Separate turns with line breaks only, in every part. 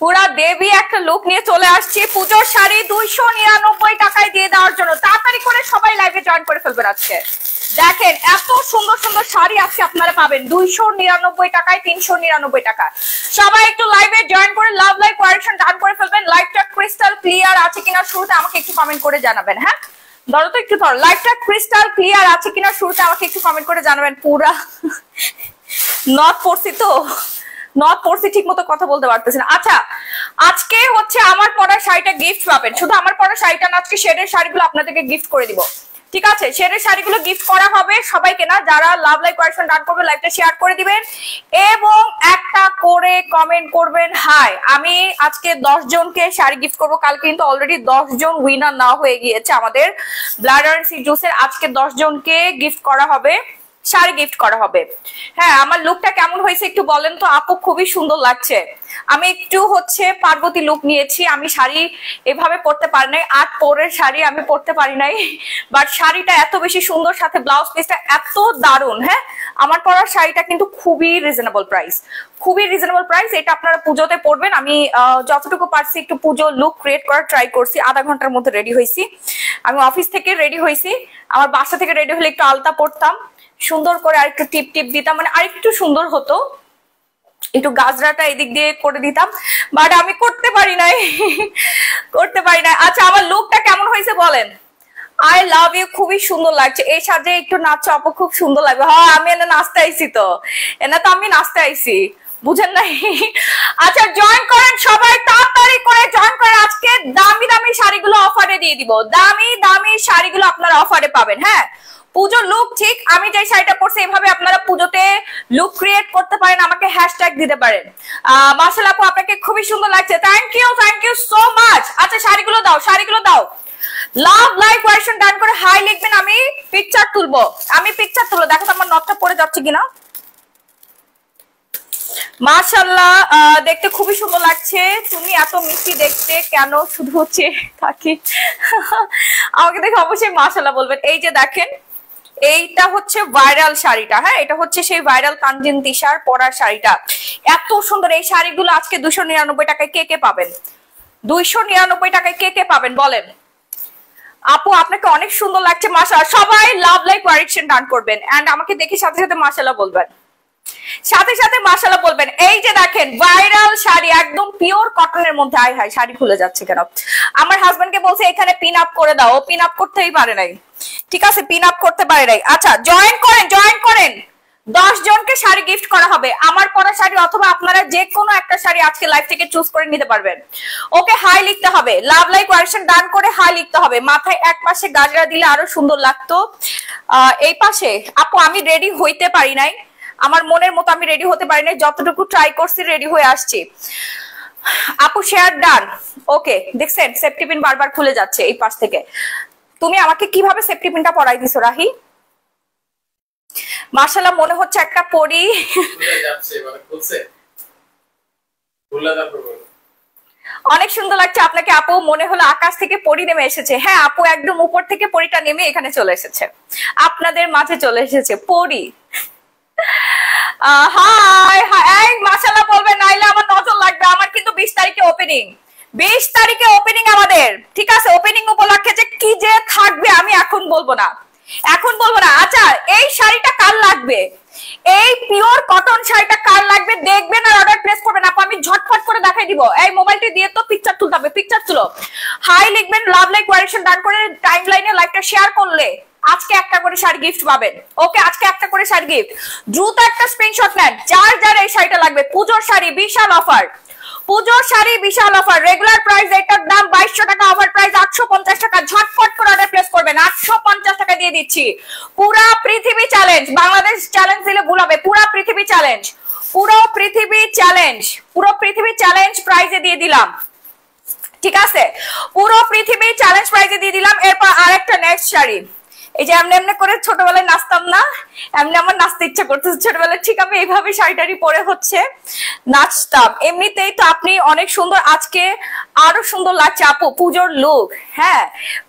পুরা দেবী একটা লুক নিয়ে চলে আসছি পুজোর শাড়ি 299 টাকায় দিয়ে দেওয়ার জন্য। তাড়াতাড়ি করে সবাই লাইভে জয়েন করে ফেলবেন। আজকে দেখেন এত সুন্দর সুন্দর শাড়ি আজকে আপনারা পাবেন 299 টাকায়, 399 টাকা। সবাই একটু লাইভে জয়েন করে লাভ লাইভ কোয়ারেকশন ডান করে ফেলবেন। লাইভটা ক্রিস্টাল ক্লিয়ার আছে কিনা শুরুতে আমাকে একটু কমেন্ট করে জানাবেন। হ্যাঁ ধরো তো একটু ধরো, লাইভটা ক্রিস্টাল ক্লিয়ার আছে কিনা শুরুতে আমাকে একটু কমেন্ট করে জানাবেন। পুরা নট পড়ছি তো, নট পড়ছি ঠিক মতো কথা বলতে পারতেছি না। আচ্ছা আজকে হচ্ছে আমার পরা শাড়িটা গিফট পাবেন। শুধু আমার পরা শাড়িটা না, আজকে শেডের শাড়িগুলো আপনাদেরকে গিফট করে দিব। ঠিক আছে, শেডের শাড়িগুলো গিফট করা হবে সবাইকে। না যারা লাভ লাইভ কোয়ারেকশন ডান করবে লাইভটা শেয়ার করে দিবেন এবং একটা করে কমেন্ট করবেন হাই। আমি আজকে 10 জনকে শাড়ি গিফট করব। কালকে কিন্তু অলরেডি 10 জন উইনার না হয়ে গিয়েছে আমাদের ব্লাড অরেঞ্জ সি জুসের। আজকে 10 জনকে গিফট করা হবে, শাড়ি গিফট করা হবে। হ্যাঁ আমার লুকটা কেমন হয়েছে একটু বলেন তো আপু? খুবই সুন্দর লাগছে। আমি একটু হচ্ছে পার্বতী লুক নিয়েছি। আমি শাড়ি এভাবে পরতে পারি নাই, 8 পরের শাড়ি আমি পরতে পারি নাই, বাট শাড়িটা এত বেশি সুন্দর, সাথে ব্লাউজ পিসটা এত দারুণ। হ্যাঁ আমার পরার শাড়িটা কিন্তু খুবই রিজনেবল প্রাইস, খুবই রিজনেবল প্রাইস। এটা আপনারা পুজোতে পরবেন। আমি যতটুকু পারছি একটু পুজো লুক ক্রিয়েট করার ট্রাই করছি। আধা ঘন্টার মধ্যে রেডি হয়েছি। আমি অফিস থেকে রেডি হয়েছি, আমার বাসা থেকে রেডি হলে একটু আলতা পরতাম, সুন্দর করে আরেকটু টিপ টিপ দিতাম, মানে আরেকটু সুন্দর হতো, একটু গাজরাটা এদিক দিয়ে করে দিতাম, বাট আমি করতে পারি নাই, করতে পারি না। আচ্ছা আমার লুকটা কেমন হয়েছে বলেন? আই লাভ ইউ, খুবই সুন্দর লাগছে। এই সাজে একটু নাচো আপু, খুব সুন্দর লাগবে। হ্যাঁ আমি এনে নাচতে আইছি তো, এনে তো আমি নাচতে আইছি, বুঝেন নাই? আচ্ছা জয়েন করেন সবাই, তাড়াতাড়ি করে জয়েন করেন। আজকে দামি দামি শাড়িগুলো অফারে দিয়ে দিব, দামি দামি শাড়িগুলো আপনারা অফারে পাবেন। হ্যাঁ পুজোর লুক ঠিক আমি যে শাড়িটা পরছি এভাবে আপনারা পুজোতে লুক ক্রিয়েট করতে পারেন, আমাকে হ্যাশট্যাগ দিতে পারেন। মাশাআল্লাহ আপু আপনাকে খুবই সুন্দর লাগছে, থ্যাংক ইউ সো মাচ। আচ্ছা শাড়িগুলো দাও, শাড়িগুলো দাও। লাভ লাইভ কোয়েশ্চন ডান করে হাই লিখবেন, আমি পিকচার তুলবো, আমি পিকচার তুলবো। দেখো তো আমার নটটা পড়ে যাচ্ছে কিনা। মাশাআল্লাহ দেখতে খুবই সুন্দর লাগছে। তুমি এত মিষ্টি দেখতে কেন শুধু হচ্ছে থাকি? আমাকে দেখে অবশ্যই মাশাআল্লাহ বলবেন। এই যে দেখেন এইটা হচ্ছে ভাইরাল শাড়িটা। হ্যাঁ এটা হচ্ছে সেই ভাইরাল কাঞ্জিন তিশার পরার শাড়িটা, এত সুন্দর। এই শাড়িগুলো আজকে 299 টাকায় কে কে পাবেন? 299 টাকায় কে কে পাবেন বলেন? আপু আপনাকে অনেক সুন্দর লাগছে মাশাআল্লাহ। সবাই লাভ লাইভ কোয়ারেকশন ডান করবেন এন্ড আমাকে দেখে সাথে সাথে মাশাআল্লাহ বলবেন, সাথে সাথে মাশাআল্লাহ বলবেন। এই যে দেখেন ভাইরাল শাড়ি একদম পিওর কটনের মধ্যে। আয় হায় শাড়ি খুলে যাচ্ছে কেন? আমার হাজবেন্ডকে বলছে এখানে পিন আপ করে দাও, ও পিন আপ করতেই পারে নাই। ঠিক আছে পিন আপ করতে পারে নাই। আচ্ছা জয়েন করেন, জয়েন করেন। 10 জনকে শাড়ি গিফট করা হবে, আমার পরা শাড়ি অথবা আপনারা যে কোনো একটা শাড়ি আজকে লাইভ থেকে চুজ করে নিতে পারবেন। ওকে হাই লিখতে হবে, লাভ লাইভ কোয়ারেকশন ডান করে হাই লিখতে হবে। মাথায় এক পাশে গাজরা দিলে আরো সুন্দর লাগতো। এই পাশে আপু আমি রেডি হইতে পারি নাই, আমার মনের মতো আমি রেডি হতে পারি নাই, যতটুকু ট্রাই করছি রেডি হয়ে আসছি। আপু শেয়ার ডান। ওকে দেখছেন সেফটি পিন বারবার খুলে যাচ্ছে এই পাশ থেকে। তুমি আমাকে কিভাবে সেফটি পিনটা পরাই দিছো রাহি? মাশাআল্লাহ মনে হচ্ছে একটা পরি। অনেক সুন্দর লাগছে আপনাকে আপু, মনে হলো আকাশ থেকে পরি নেমে এসেছে। হ্যাঁ আপু একদম উপর থেকে পরিটা নেমে এখানে চলে এসেছে, আপনাদের মাঝে চলে এসেছে পরি। হাই হাই মাশাআল্লাহ বলবেন, নাইলে আমার নজর লাগবে। আমার কিন্তু 20 তারিখে ওপেনিং, 20 তারিখে ওপেনিং আমাদের। ঠিক আছে ওপেনিং উপলক্ষে যে কি যে থাকবে আমি এখন বলবো না, এখন বলবো না। আচ্ছা এই শাড়িটা কার লাগবে? এই পিওর কটন শাড়িটা কার লাগবে দেখবেন আর অর্ডার প্লেস করবেন। আপু আমি ঝটফট করে দেখাই দিব। এই মোবাইলটি দিয়ে তো পিকচার তুলতে হবে, পিকচার তুলো, হাই লিখবেন, লাভ লাইক কোয়ারেকশন ডান করে টাইমলাইনে লাইভটা শেয়ার করলে আজকে একটা করে শাড়ি গিফট পাবেন। ওকে আজকে একটা করে শাড়ি গিফট। দ্রুত একটা স্ক্রিনশট নেন যার যার এই শাড়িটা লাগবে। পুজোর শাড়ি বিশাল অফার, পুজোর শাড়ি বিশাল অফার। রেগুলার প্রাইস এটার দাম 2200 টাকা, অফার প্রাইস 850 টাকা। ঝটফট করে অর্ডার প্লেস করবেন, 850 টাকা দিয়ে দিচ্ছি। পুরা পৃথিবী চ্যালেঞ্জ, বাংলাদেশ চ্যালেঞ্জ দিলে ভুল হবে। পুরা পৃথিবী চ্যালেঞ্জ, পুরো পৃথিবী চ্যালেঞ্জ, পুরো পৃথিবী চ্যালেঞ্জ প্রাইজে দিয়ে দিলাম। ঠিক আছে পুরো পৃথিবী চ্যালেঞ্জ প্রাইজে দিয়ে দিলাম। এরপর আরেকটা নেক্সট শাড়ি, এই যে এমনি এমনি করে ছোটবেলায় নাচতাম না, এমনি আমার নাচতে ইচ্ছা করতেছে ছোটবেলায়। ঠিক আমি এইভাবে শাড়িটারি পরে হচ্ছে নাচতাম। এমনিতেই তো আপনি অনেক সুন্দর, আজকে আরো সুন্দর লাগছে আপু পুজোর লুক। হ্যাঁ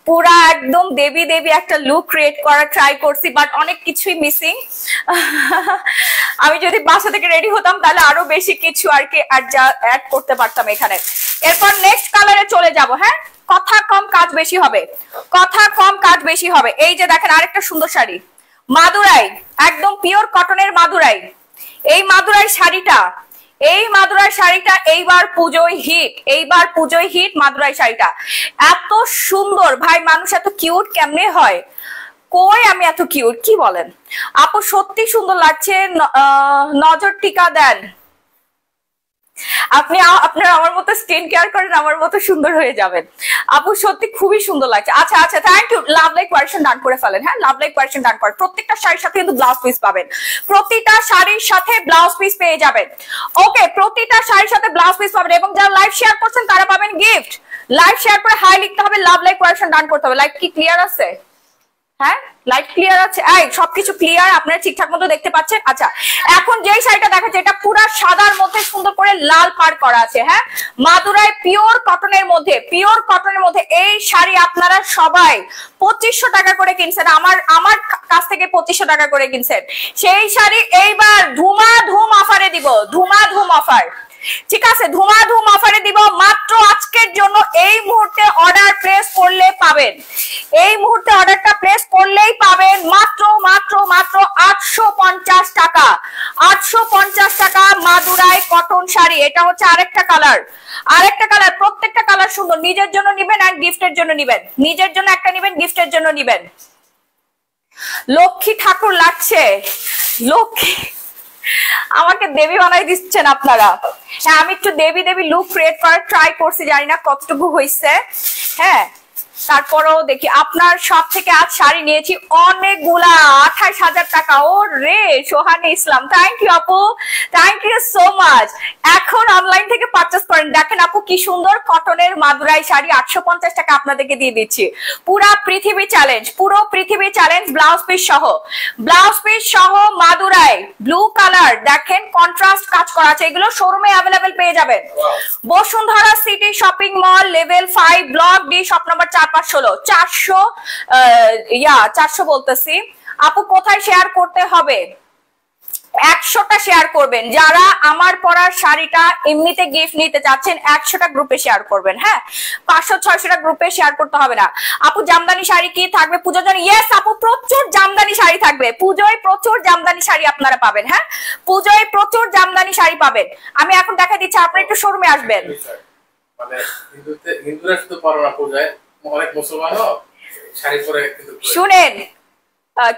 পুরা একদম দেবী দেবী একটা লুক ক্রিয়েট করার ট্রাই করছি, বাট অনেক কিছুই মিসিং। আমি যদি বাসা থেকে রেডি হতাম তাহলে আরো বেশি কিছু আর কি অ্যাড করতে পারতাম এখানে। এরপর নেক্সট কালারে চলে যাব। হ্যাঁ, কথা কম কাজ বেশি হবে, কথা কম কাজ বেশি হবে। এই যে দেখেন আরেকটা সুন্দর শাড়ি, মাদুরাই, একদম পিওর কটনের মাদুরাই। এই মাদুরাই শাড়িটা, এই মাদুরাই শাড়িটা এইবার পুজোয় হিট, এইবার পুজোয় হিট মাদুরাই শাড়িটা। এত সুন্দর ভাই, মানুষ এত কিউট কেমনে হয়? কই আমি এত কিউট, কি বলেন আপু? সত্যি সুন্দর লাগছে, নজর টিকা দেন আপনি। আপনার আমার মতো স্কিন কেয়ার করেন, আমার মতো সুন্দর হয়ে যাবেন আপু। সত্যি খুবই সুন্দর লাগছে। আচ্ছা আচ্ছা, thank you. Love like version done করে ফেলেন। হ্যাঁ, লাভ লাইক ভার্সন ডান করেন। প্রত্যেকটা শাড়ির সাথে কিন্তু ব্লাউজ পিস পাবেন, প্রতিটা শাড়ির সাথে ব্লাউজ পিস পেয়ে যাবেন। ওকে, প্রতিটা শাড়ির সাথে ব্লাউজ পিস পাবেন। এবং যারা লাইভ শেয়ার করছেন তারা পাবেন গিফট। লাইভ শেয়ার করে হাই লিখতে হবে, লাভ লাইক ভার্সন ডান করতে হবে। লাইভ কি ক্লিয়ার আছে? হ্যাঁ, লাইট ক্লিয়ার আছে? এই সবকিছু ক্লিয়ার, আপনারা ঠিকঠাক মতো দেখতে পাচ্ছেন? আচ্ছা, এখন যেই শাড়িটা দেখাচ্ছে এটা পুরা সাদার মধ্যে সুন্দর করে লাল পাড় করা আছে। হ্যাঁ, মাদুরাই পিওর কটনের মধ্যে, পিওর কটনের মধ্যে এই শাড়ি আপনারা সবাই 2500 টাকা করে কিনছেন, আমার কাছ থেকে 2500 টাকা করে কিনছেন। সেই শাড়ি এইবার ধুমাধুম অফারে দিব, ধুমাধুম অফার। ঠিক আছে, ধুমাধুম অফারে দিব মাত্র আজকের জন্য। এই মুহূর্তে অর্ডার প্লেস করলে পাবেন, এই মুহূর্তে অর্ডারটা প্লেস করলেই পাবেন মাত্র মাত্র মাত্র 850 টাকা, 850 টাকা মাদুরাই কটন শাড়ি। এটা হচ্ছে আরেকটা কালার, আরেকটা কালার। প্রত্যেকটা কালার সুন্দর। নিজের জন্য নিবেন আর গিফটের জন্য নিবেন, নিজের জন্য একটা নিবেন, গিফটের জন্য নিবেন। লক্ষ্মী ঠাকুর লাগছে, লক্ষ্মী আমাকে দেবী বানাই দিচ্ছেন আপনারা। হ্যাঁ, আমি একটু দেবী দেবী লুক ক্রিয়েট করার ট্রাই করছি, জানি না কতটুকু হয়েছে। হ্যাঁ, তারপরেও দেখি। আপনার সব থেকে আজ শাড়ি নিয়েছি অনেকগুলা, 28,000 টাকা। ও রে সোহানি ইসলাম, থ্যাংক ইউ আপু, থ্যাংক ইউ সো মাচ। এখন অনলাইন থেকে পারচেস করেন। দেখেন আপু কি সুন্দর কটনের মাদুরাই শাড়ি, 850 টাকা আপনাদেরকে দিয়ে দিচ্ছি। পুরা পৃথিবী চ্যালেঞ্জ, পুরো পৃথিবী চ্যালেঞ্জ, ব্লাউজ পিস সহ, ব্লাউজ পিস সহ মাদুরাই ব্লু কালার। দেখেন কন্ট্রাস্ট কাজ করা আছে, এগুলো শোরুমে অ্যাভেলেবেল পেয়ে যাবেন। Bashundhara city shopping mall, level 5, block D, shop number 416 400 বলতেছি। আপু কোথায় শেয়ার করতে হবে? 100টা শেয়ার করবেন। যারা আমার পরার শাড়িটা এমনিতে গিফট নিতে চাচ্ছেন 100টা গ্রুপে শেয়ার করবেন। হ্যাঁ, 500-600টা গ্রুপে শেয়ার করতে হবে না। আপু জামদানি শাড়ি কি থাকবে পুজোর জন্য? ইয়েস আপু, প্রচুর জামদানি শাড়ি থাকবে পুজোয়, প্রচুর জামদানি শাড়ি আপনারা পাবেন। হ্যাঁ, পুজোয় প্রচুর জামদানি শাড়ি পাবেন। আমি এখন দেখা দিচ্ছি, আপনারা একটু শোরুমে আসবেন। মানে হিন্দুরা শুধু পরে না, পূজায় অনেক মুসলমানও শাড়ি পরে। শুনেন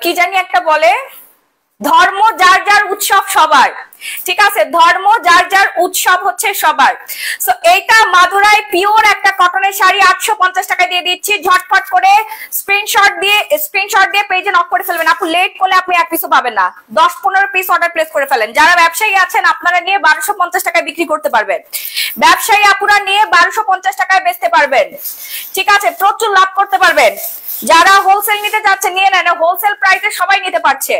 কি জানি একটা বলে, ধর্ম যার যার উৎসব সবার। ঠিক আছে, ধর্ম যার যার উৎসব হচ্ছে সবার। সো এইটা মাদুরাই পিওর একটা কটনের শাড়ি 850 টাকা দিয়ে দিচ্ছি। ঝটপট করে স্ক্রিনশট দিয়ে পেজে নক করে ফেলবেন। আপু লেট করলে আপনি এক পিসও পাবেন না, 10-15 পিস অর্ডার প্লেস করে ফেলেন। যারা ব্যবসায়ী আছেন আপনারা নিয়ে 1250 টাকায় বিক্রি করতে পারবেন, ব্যবসায়ী আপুরা নিয়ে 1250 টাকায় বেচতে পারবেন। ঠিক আছে, প্রচুর লাভ করতে পারবেন। যারা হোলসেল নিতে যাচ্ছে নিয়ে নেন, হোলসেল প্রাইসে সবাই নিতে পারছে।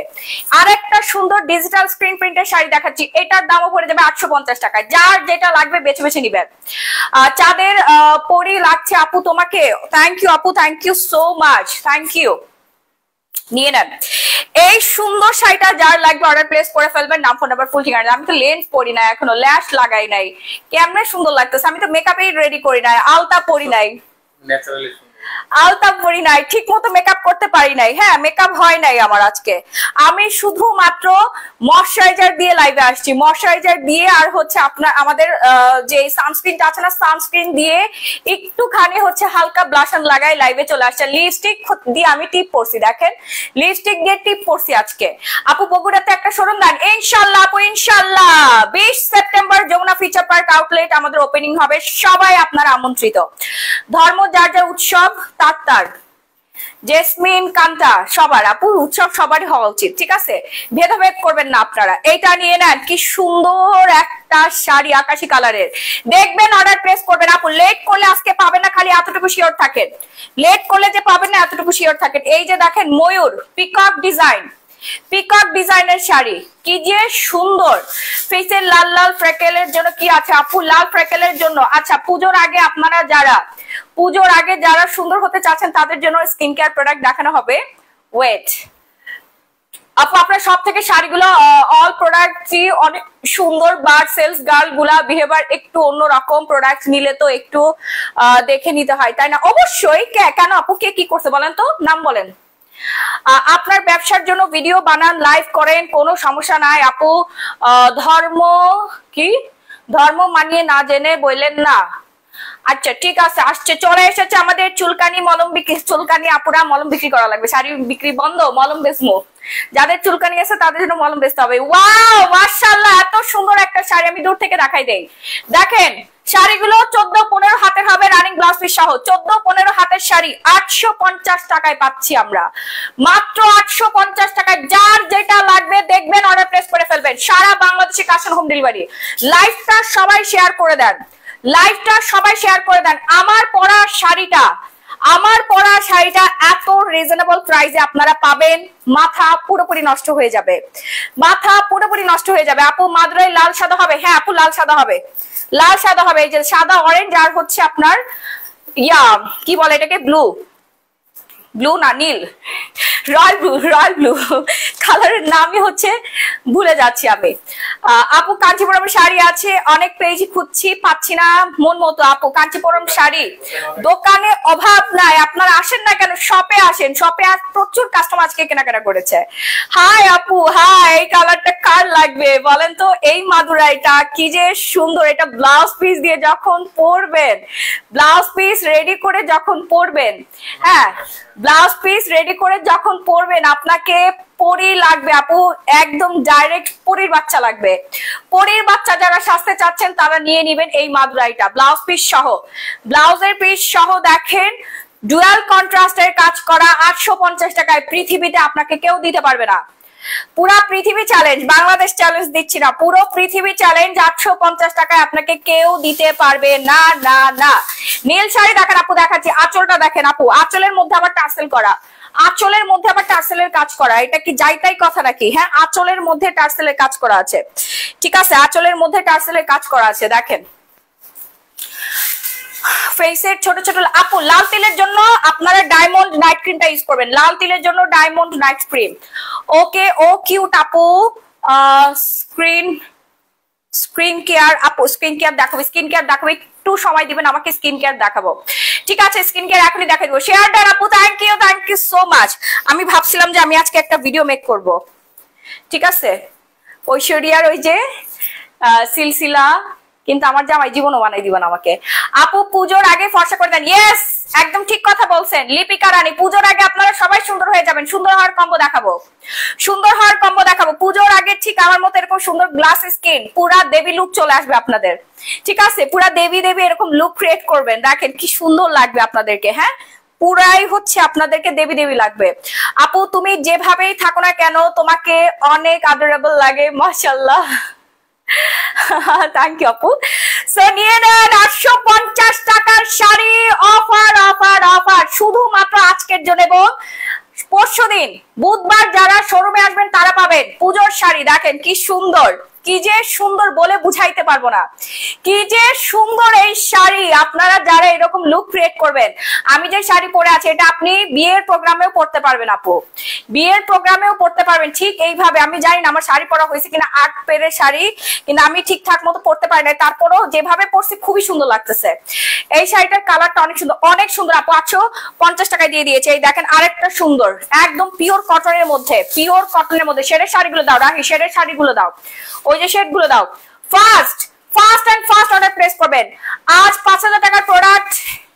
আরেকটা সুন্দর ডিজিটাল স্ক্রিন প্রিন্টের শাড়ি দেখাচ্ছি, এটার দামও পড়ে যাবে 850 টাকায়। যার যেটা লাগবে বেছে বেছে নিবেন। চাঁদের পরি লাগছে আপু তোমাকে, থ্যাংক ইউ আপু, thank you so much, thank you. নিয়ে নেন এই সুন্দর শাড়িটা, যার লাগবে অর্ডার প্লেস করে ফেলবেন। নাম, ফোন নাম্বার, ফুল ঠিকানা। আমি তো লেন্স পরি না এখনো, ল্যাশ লাগাই নাই, কেমনে সুন্দর লাগতেছে। আমি তো মেকআপই রেডি করি নাই, আলতা পরি নাই, ন্যাচারালি আলতা পরি নাই, ঠিক মতো মেকআপ করতে পারি নাই। হ্যাঁ, মেকআপ হয় নাই আমার আজকে। আমি শুধুমাত্র ময়শ্চারাইজার দিয়ে লাইভে আসছি, ময়শ্চারাইজার দিয়ে আর হচ্ছে আপনার আমাদের যে সানস্ক্রিনটা আছে না, সানস্ক্রিন দিয়ে একটুখানি হচ্ছে হালকা ব্লাশন লাগাই লাইভে চলে আসছে। লিপস্টিক দিয়ে আমি টিপ পরছি, দেখেন লিপস্টিক দিয়ে টিপ পরছি আজকে। আপু বগুড়াতে একটা শোরুম দেন ইনশাল্লাহ আপু, ইনশাল্লাহ 20 September Jamuna future park outlet আমাদের ওপেনিং হবে। সবাই আপনারা আমন্ত্রিত। ধর্ম যার যার উৎসব তার জেসমিন কান্তা সবার, আপু উৎসব সবারই হওয়া উচিত। ঠিক আছে, ভেদাভেদ করবেন না আপনারা। এইটা নিয়ে নেন, কি সুন্দর একটা শাড়ি আকাশি কালারের। দেখবেন অর্ডার প্লেস করবেন। আপু লেট করলে আজকে পাবেন না, খালি এতটুকু শিওর থাকেন। লেট করলে যে পাবেন না এতটুকু শিওর থাকেন। এই যে দেখেন ময়ূর পিকক ডিজাইন, পিকক ডিজাইনের শাড়ি, কি যে সুন্দর। ফেসের লাল লাল ফ্রেকেলের জন্য কি আছে আপু? লাল ফ্রেকেলের জন্য আচ্ছা, পুজোর আগে আপনারা যারা সুন্দর হতে চাচ্ছেন তাদের জন্য স্কিন কেয়ার প্রোডাক্ট দেখানো হবে। ওয়েট, আপু আপনার সব থেকে শাড়িগুলো অল প্রোডাক্টই অনেক সুন্দর, বাট সেলস গার্ল গুলা বিহেভিয়ার একটু অন্যরকম, প্রোডাক্ট নিলে তো একটু দেখে নিতে হয় তাই না? অবশ্যই। কেন আপু কে কি করছে বলেন তো, নাম বলেন। আপনার ব্যবসার জন্য ভিডিও বানান, লাইভ করেন, কোনো সমস্যা নাই আপু। ধর্ম মানিয়ে না জেনে বললেন না। আচ্ছা ঠিক আছে, আসছে, চলে এসেছে আমাদের চুলকানি মলম বিক্রি। চুলকানি আপুরা মলম বিক্রি করা লাগবে, শাড়ি বিক্রি বন্ধ, মলম বেচমো। যাদের চুলকানি আছে তাদের জন্য মলম বেচতে হবে। ওয়াও মাশাআল্লাহ, এত সুন্দর একটা শাড়ি, আমি দূর থেকে দেখাই দেই। দেখেন শাড়িগুলো 14-15 হাতের হবে, রানিং ব্লাউজ পিস সহ। 14-15 হাতের শাড়ি 850 টাকায় পাচ্ছি আমরা, মাত্র 850 টাকায়। যার যেটা লাগবে দেখবেন, অর্ডার প্লেস করে ফেলবেন। সারা বাংলাদেশে ক্যাশ অন হোম ডেলিভারি। লাইভটা সবাই শেয়ার করে দেন, লাইভটা সবাই শেয়ার করে দেন। আমার পরা শাড়িটা এত রিজনেবল প্রাইসে আপনারা পাবেন, মাথা পুরোপুরি নষ্ট হয়ে যাবে, মাথা পুরোপুরি নষ্ট হয়ে যাবে। আপু মাদুরাই লাল সাদা হবে? হ্যাঁ আপু লাল সাদা হবে, লাল সাদা হবে। এই যে সাদা অরেঞ্জ আর হচ্ছে আপনার কি বলে এটাকে, ব্লু না নীল, রয়্যাল ব্লু কালারের নামই হচ্ছে ভুলে যাচ্ছি আমি। আপু কাঞ্চিপুরম শাড়ি আছে, অনেক পেজই খুঁজছি পাচ্ছি না মন মতো। আপু কাঞ্চিপুরম শাড়ি দোকানে অভাব নাই, আপনারা আসেন না কেন, শপে আসেন, শপে প্রচুর কাস্টমার আজকে কেনাকাটা করেছে। হাই আপু হাই, এই কালারটা কার লাগবে বলেন তো? এই মাদুরাইটা কি যে সুন্দর, এটা ব্লাউজ পিস দিয়ে যখন পরবেন, ব্লাউজ পিস রেডি করে যখন পরবেন, হ্যাঁ ব্লাউজ পিস রেডি করে যখন পরবেন, আপনাকে পরি লাগবে আপু, একদম ডাইরেক্ট পরির বাচ্চা লাগবে। পরির বাচ্চা যারা সাজতে চাচ্ছেন তারা নিয়ে নিবেন এই মাদুরাইটা, ব্লাউজ পিস সহ। ব্লাউজের পিস সহ দেখেন, ডুয়াল কন্ট্রাস্টের কাজ করা, 850 টাকায়। পৃথিবীতে আপনাকে কেউ দিতে পারবে না। পুরা পৃথিবী চ্যালেঞ্জ, বাংলাদেশ চ্যালেঞ্জ দিচ্ছি না, পুরো পৃথিবী চ্যালেঞ্জ। 850 টাকায় আপনাকে কেউ দিতে পারবে না, না না। নীল শাড়ি দেখেন আপু, দেখাচ্ছি। আঁচলটা দেখেন আপু, আঁচলের মধ্যে আবার টার্সেল করা, আঁচলের মধ্যে আবার টার্সেলের কাজ করা। এটা কি যাইতাই কথা নাকি? হ্যাঁ আঁচলের মধ্যে টার্সেলের কাজ করা আছে, ঠিক আছে, আঁচলের মধ্যে টার্সেলের কাজ করা আছে। দেখেন ফেসের ছোট ছোট। আপু লাল তিলের জন্য আপনারা ডায়মন্ড নাইট ক্রিমটা ইউজ করবেন, লাল তিলের জন্য ডায়মন্ড নাইট ক্রিম। ওকে ও কিউট আপু। স্ক্রিন কেয়ার আপু, স্ক্রিন কেয়ার দেখাবো, স্কিন কেয়ার দেখাবো, একটু সময় দিবেন আমাকে, স্কিন কেয়ার দেখাবো, ঠিক আছে? স্কিন কেয়ার এখনই দেখাই দেবো। শেয়ার দেন আপু, থ্যাংক ইউ সো মাচ। আমি ভাবছিলাম যে আমি আজকে একটা ভিডিও মেক করব, ঠিক আছে, ঐশ্বরিয়ার ওই যে সিলসিলা, কিন্তু আমার জামাই জীবনও বানাই দিবেন আমাকে। আপু পুজোর আগে ফর্সা করে দেন। ইয়েস একদম ঠিক কথা বলছেন লিপিকা রানী, পুজোর আগে আপনারা সবাই সুন্দর হয়ে যাবেন। সুন্দর হওয়ার কম্বো দেখাবো, সুন্দর হওয়ার কম্বো দেখাবো। পুজোর আগে ঠিক আমার মতো এরকম সুন্দর গ্লাস স্কিন, পুরা দেবী লুক চলে আসবে আপনাদের, ঠিক আছে? পুরা দেবী দেবী এরকম লুক ক্রিয়েট করবেন, দেখেন কি সুন্দর লাগবে আপনাদেরকে। হ্যাঁ পুরাই হচ্ছে আপনাদেরকে দেবী দেবী লাগবে। আপু তুমি যেভাবেই থাকো না কেন তোমাকে অনেক অ্যাডোরেবল লাগে, মাশাআল্লাহ। থ্যাংক ইউ আপু। সো নিয়ে নেন 850 টাকার শাড়ি, অফার অফার অফার, শুধুমাত্র আজকের জন্য এবং পরশুদিন বুধবার যারা শোরুমে আসবেন তারা পাবেন পুজোর শাড়ি। দেখেন কি সুন্দর, কি যে সুন্দর বলে বুঝাইতে পারবো না, কি যে সুন্দর এই শাড়ি। আপনারা যারা এরকম লুক ক্রিয়েট করবেন, আমি যে শাড়ি পরে আছি এটা আপনি বিয়ের প্রোগ্রামেও পড়তে পারবেন আপু, বিয়ের প্রোগ্রামেও পড়তে পারবেন ঠিক এইভাবে। আমি জানি না আমার শাড়ি পরা হয়েছে কিনা, 8 পেরের শাড়ি, কিন্তু আমি ঠিকঠাক মতো পড়তে পারি না, তারপরেও যেভাবে পরছি খুবই সুন্দর লাগতেছে। এই শাড়িটার কালারটা অনেক সুন্দর, অনেক সুন্দর আপু। 850 টাকায় দিয়ে দিয়েছে। এই দেখেন আরেকটা সুন্দর, একদম পিওর কটনের মধ্যে, পিওর কটনের মধ্যে। শেডের শাড়িগুলো দাও রাখি, শেডের শাড়িগুলো দাও, ওই যে শেড গুলো দাও। ফার্স্ট অর্ডার প্লেস করবেন। আজ 5000 টাকার প্রোডাক্ট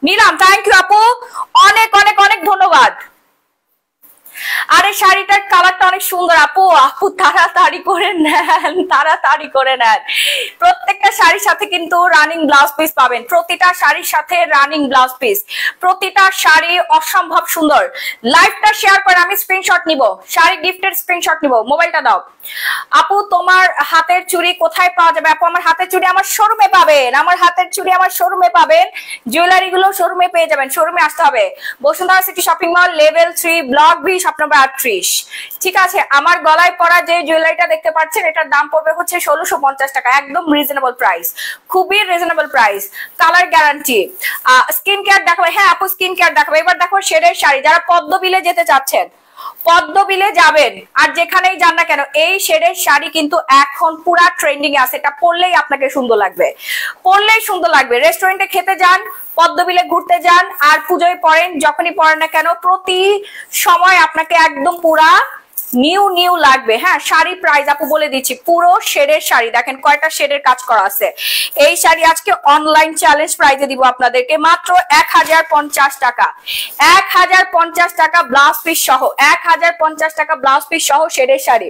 নিলাম। থ্যাংক ইউ আপু, অনেক অনেক অনেক ধন্যবাদ। আরে শাড়িটার কালারটা অনেক সুন্দর আপু, আপু তাড়াতাড়ি করে নেন, তাড়াতাড়ি করে নেন। প্রত্যেকটা শাড়ির সাথে কিন্তু রানিং ব্লাউজ পিস পাবেন, প্রতিটা শাড়ির সাথে রানিং ব্লাউজ পিস, প্রতিটা শাড়ি অসম্ভব সুন্দর। লাইভটা শেয়ার করে আমি স্ক্রিনশট নিব, শাড়ি গিফটের স্ক্রিনশট নিব। মোবাইলটা দাও। আপু তোমার হাতের চুড়ি কোথায় পাওয়া যাবে? আপু আমার হাতের চুড়ি আমার শোরুমে পাবেন, আমার হাতের চুড়ি আমার শোরুমে পাবেন, জুয়েলারি গুলো শোরুমে পেয়ে যাবেন। শোরুমে আসতে হবে, Bashundhara city shopping mall, level 3, block B, shop number 38, ঠিক আছে? আমার গলায় পরা যে জুয়েলারিটা দেখতে পাচ্ছেন এটার দাম পড়বে হচ্ছে 1650 টাকা, একদম রিজনেবল প্রাইস, খুবই reasonable price, colour guarantee. Skin care দেখাবে? হ্যাঁ আপু স্কিন কেয়ার দেখাবে। এবার দেখো শেডের শাড়ি, যারা পদ্মবিলে যেতে চাচ্ছেন, পদ্মবিলে যাবেন আর যেখানেই যান না কেন, এই শেডের শাড়ি কিন্তু এখন পুরা ট্রেন্ডিং এ আছে। এটা পরলেই আপনাকে সুন্দর লাগবে, পরলেই সুন্দর লাগবে। রেস্টুরেন্টে খেতে যান, পদ্মবিলে ঘুরতে যান, আর পুজোয় পরেন, যখনই পরেন না কেন প্রতি সময় আপনাকে একদম পুরা নিউ নিউ লাগবে। হ্যাঁ, শাড়ি প্রাইস আপু বলে দিচ্ছি, পুরো শেডের শাড়ি দেখেন কয়টা শেডের কাজ করা আছে। এই শাড়ি আজকে অনলাইন চ্যালেঞ্জ প্রাইজে দিব আপনাদেরকে মাত্র 1050 টাকা। 1050 টাকা ব্লাউজ পিস সহ, 1050 টাকা ব্লাউজ পিস সহ শেডের শাড়ি।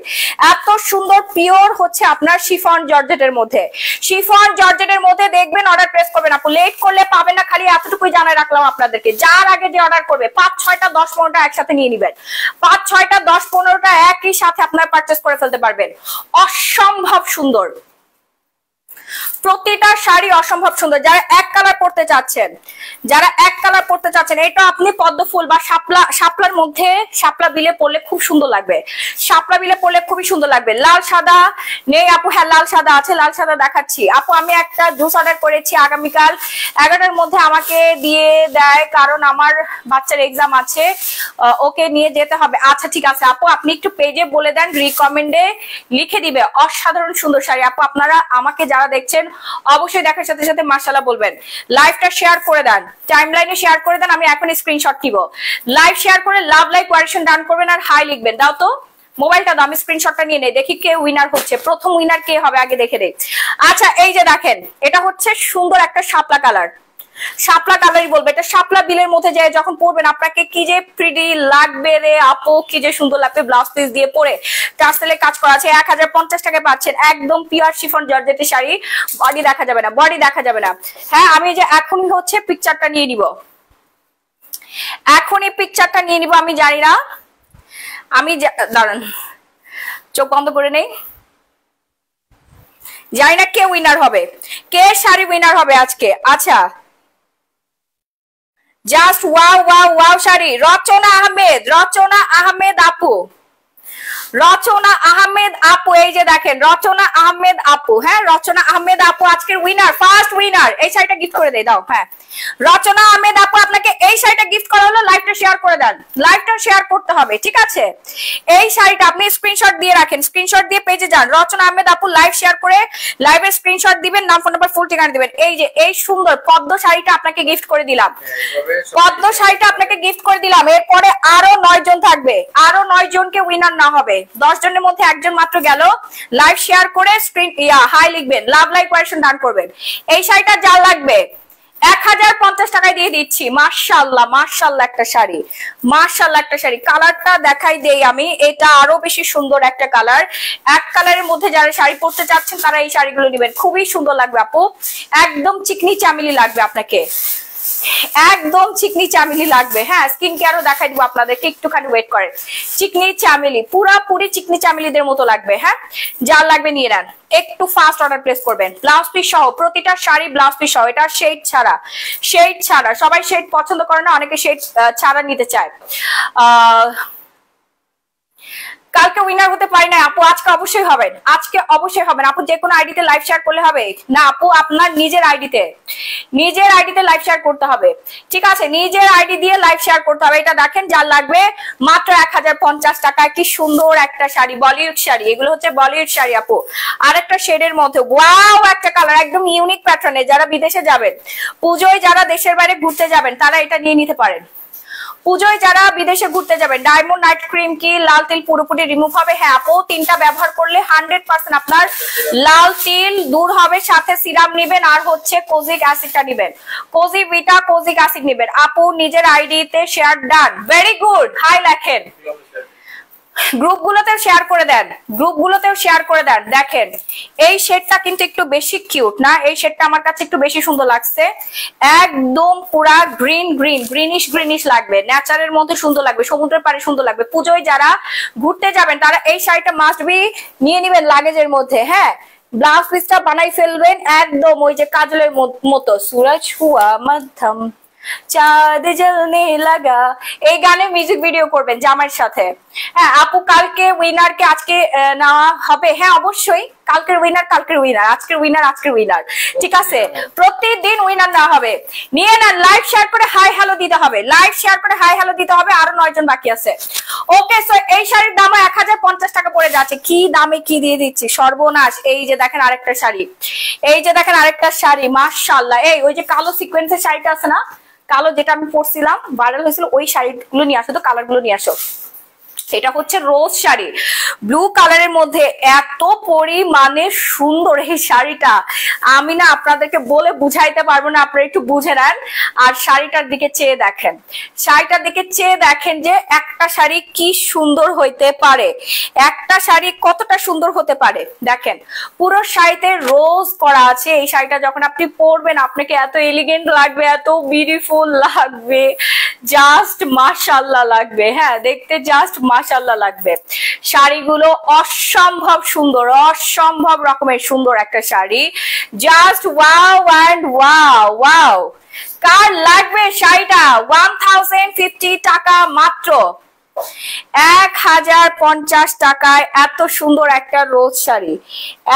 এত সুন্দর পিওর হচ্ছে আপনার শিফন জর্জেটের মধ্যে, শিফন জর্জেটের মধ্যে দেখবেন, অর্ডার প্রেস করবেন আপু, লেট করলে পাবেন না। খালি এতটুকুই জানাই রাখলাম আপনাদেরকে, যার আগে যে অর্ডার করবে 5, 6টা 10, 15টা একসাথে নিয়ে নিবেন। 5, 6টা 10, 15টা একই সাথে আপনারা পারচেজ করে ফেলতে পারবেন। অসম্ভব সুন্দর, প্রতিটা শাড়ি অসম্ভব সুন্দর। যারা এক কালার পড়তে চাচ্ছেন, যারা এক কালার পড়তে চাচ্ছেন, এটা আপনি পদ্ম ফুল বা শাপলার মধ্যে শাপলা বিলে পরলে খুব সুন্দর লাগবে, শাপলা বিলে পরলে খুবই সুন্দর লাগবে। লাল সাদা নেই আপু? হ্যাঁ, লাল সাদা আছে, লাল সাদা দেখাচ্ছি আপু। আমি একটা জুস অর্ডার করেছি, আগামীকাল 11টার মধ্যে আমাকে দিয়ে দেয়, কারণ আমার বাচ্চার এক্সাম আছে, ওকে নিয়ে যেতে হবে। আচ্ছা ঠিক আছে আপু, আপনি একটু পেজে বলে দেন, রিকমেন্ডে লিখে দিবে। অসাধারণ সুন্দর শাড়ি আপু। আপনারা আমাকে যারা দেখছেন অবশ্যই দেখার সাথে সাথে মাশাআল্লাহ বলবেন। লাইভটা শেয়ার করে দেন, টাইমলাইনে শেয়ার করে দেন, আমি এখন স্ক্রিনশট নিব। লাইভ শেয়ার করে লাভ লাইক কোয়ারেকশন ডান করবেন আর হাই লিখবেন। দাও তো মোবাইলটা দাও, আমি স্ক্রিনশটটা নিয়ে নেই, দেখি কে উইনার হচ্ছে, প্রথম উইনার কে হবে আগে দেখে দেই। আচ্ছা এই যে দেখেন, এটা হচ্ছে সুন্দর একটা শাপলা কালার, শাপলা কালারই বলবে। এটা শাপলা বিলের মধ্যে যায় যখন পরবেন আপনাকে কি যে প্রিটি লাগবে রে আপু, কি যে সুন্দর লাগবে। ব্লাউজ পিস দিয়ে পরে টার্সেলে কাজ করা আছে। 1050 টাকায় পাচ্ছেন একদম পিওর শিফন জর্জেটের শাড়ি। বডি দেখা যাবে না, বডি দেখা যাবে না। হ্যাঁ, আমি যে এখন হচ্ছে পিকচারটা নিয়ে নিব, এখনই পিকচারটা নিয়ে নিব। আমি জানি না, আমি দাঁড়ান চোখ বন্ধ করে নেই, জানি না কে উইনার হবে, কে শাড়ি উইনার হবে আজকে। আচ্ছা, just wow wow wow sari, Rachna Ahmed, Rachna Ahmed আপু, রচনা আহমেদ আপু, এই যে দেখেন রচনা আহমেদ আপু। হ্যাঁ, রচনা আহমেদ আপু আজকের উইনার, ফার্স্ট উইনার। এই শাড়িটা গিফট করে দেই, দাও। হ্যাঁ, রচনা আহমেদ আপু আপনাকে এই শাড়িটা গিফট করা হলো। লাইভটা শেয়ার করে দেন, লাইভটা শেয়ার করতে হবে, ঠিক আছে? এই শাড়িটা আপনি স্ক্রিনশট দিয়ে রাখেন, স্ক্রিনশট দিয়ে পেজে যান, রচনা আহমেদ আপু লাইভ শেয়ার করে লাইভের স্ক্রিনশট দিবেন, নাম ফোন নাম্বার ফুল ঠিকানা দিবেন। এই যে এই সুন্দর পদ্ম শাড়িটা আপনাকে গিফট করে দিলাম, পদ্ম শাড়িটা আপনাকে গিফট করে দিলাম। এরপরে আরো 9 জন থাকবে, আরো 9 জনকে উইনার না হবে, 10 জনের মধ্যে একজন মাত্র গেল। লাইভ শেয়ার করে স্ক্রিন হাই লিখবেন, লাভ লাইক কোয়েশ্চন ডান করবেন। এই শাড়িটা যা লাগবে 1050 টাকায় দিয়ে দিচ্ছি। মাশাআল্লাহ, মাশাআল্লাহ একটা শাড়ি, মাশাআল্লাহ একটা শাড়ি। কালারটা দেখাই দেই আমি, এটা আরো বেশি সুন্দর একটা কালার। এক কালারের মধ্যে যারা শাড়ি পরতে চাচ্ছেন তারা এই শাড়িগুলো নেবেন, খুবই সুন্দর লাগবে আপু। একদম চিকনি চামেলি লাগবে আপনাকে, একদম চিকনি চামেলি লাগবে। হ্যাঁ, স্কিন কেয়ারও দেখাই দিব আপনাদেরকে, একটুখানি ওয়েট করেন। চিকনি চামেলি, পুরাপুরি চিকনি চামেলিদের মতো লাগবে। হ্যাঁ, যার লাগবে নিয়ে নেন, একটু ফাস্ট অর্ডার প্লেস করবেন। ব্লাউজ পিস সহ, প্রতিটা শাড়ি ব্লাউজ পিস সহ। এটা শেড ছাড়া, শেড ছাড়া। সবাই শেড পছন্দ করে না, অনেকে শেড ছাড়া নিতে চায়। কালকে উইনার হতে পারি না আপু, আজকে অবশ্যই হবেন, আজকে অবশ্যই হবেন আপু। যে কোনো আইডিতে লাইভ শেয়ার করলে হবে না আপু? আপনার নিজের আইডিতে, নিজের আইডিতে লাইভ শেয়ার করতে হবে, ঠিক আছে? নিজের আইডি দিয়ে লাইভ শেয়ার করতে হবে। এটা দেখেন, যার লাগবে মাত্র 1050 টাকা। কি সুন্দর একটা শাড়ি, বলিউড শাড়ি, এগুলো হচ্ছে বলিউড শাড়ি আপু। আর একটা শেডের মধ্যে ওয়াও একটা কালার, একদম ইউনিক প্যাটার্নে। যারা বিদেশে যাবেন, পুজোয় যারা দেশের বাইরে ঘুরতে যাবেন তারা এটা নিয়ে নিতে পারেন। পুজোয় যারা বিদেশে ঘুরতে যাবেন, ডায়মন্ড নাইট ক্রিম কি লাল তিল পুরোপুরি রিমুভ হবে। হ্যাঁ আপু, 3টা ব্যবহার করলে 100% আপনার লাল তিল দূর হবে। সাথে সিরাম নিবেন আর হচ্ছে কোজিক অ্যাসিডটা নিবেন, কোজি ভিটা কোজিক অ্যাসিড নিবেন। আপু নিজের আইডিতে share done, very good, hi লেখেন। গ্রুপগুলোতেও শেয়ার করে দেন, গ্রুপগুলোতেও শেয়ার করে দেন। দেখেন এই শেডটা কিন্তু একটু বেশি কিউট না? এই শেডটা আমার কাছে একটু বেশি সুন্দর লাগছে। একদম পুরা গ্রিন গ্রিন, গ্রিনিশ গ্রিনিশ লাগবে, ন্যাচারের মধ্যে সুন্দর লাগবে, সমুদ্রের পাড়ে সুন্দর লাগবে। পুজোয় যারা ঘুরতে যাবেন তারা এই শাড়িটা মাস্ট বি নিয়ে নিবেন লাগেজের মধ্যে। হ্যাঁ, ব্লাউজ পিসটা বানাই ফেলবেন একদম ওই যে কাজলের মতো, সুরজ হুয়া মধ্যম চাঁদ জ্বলনে লাগা, এই গানে মিউজিক ভিডিও করবেন জামাইয়ের সাথে। হ্যাঁ আপু, কালকে উইনারকে আজকে নেওয়া হবে? হ্যাঁ অবশ্যই, কালকের উইনার আজকের উইনার, ঠিক আছে? প্রতিদিন উইনার নেওয়া হবে। নিয়ে নেন, লাইভ শেয়ার করে হাই হ্যালো দিতে হবে, আরো 9 জন বাকি আছে। ওকে, সো এই শাড়ির দাম 1050 টাকা পড়ে যাচ্ছে। কি দামে কি দিয়ে দিচ্ছি, সর্বনাশ। এই যে দেখেন আরেকটা শাড়ি, মাশাআল্লাহ। এই ওই যে কালো সিকোয়েন্সের শাড়িটা আছে না, কালো যেটা আমি পরছিলাম, ভাইরাল হয়েছিল, ওই শাড়িগুলো নিয়ে আসো তো, কালার গুলো নিয়ে আসো। এটা হচ্ছে রোজ শাড়ি, ব্লু কালারের মধ্যে, এত পরিমাণে সুন্দর এই শাড়িটা, আমি না আপনাদেরকে বলে বুঝাইতে পারবো না, আপনারা একটু বুঝে নেন। আর শাড়িটার দিকে চেয়ে দেখেন যে একটা শাড়ি কি সুন্দর হইতে পারে, একটা শাড়ি কতটা সুন্দর হতে পারে। দেখেন পুরো শাড়িতে রোজ করা আছে। এই শাড়িটা যখন আপনি পরবেন আপনাকে এত এলিগেন্ট লাগবে, এত বিউটিফুল লাগবে, জাস্ট মাশাআল্লাহ লাগবে। হ্যাঁ, দেখতে জাস্ট মাশাআল্লাহ লাগবে। শাড়িগুলো অসম্ভব সুন্দর, অসম্ভব রকমের সুন্দর একটা sari, just wow and wow. কার লাগবে শাড়িটা? 1050 টাকা মাত্র, 1050 টাকায় এত সুন্দর একটা রোজ শাড়ি,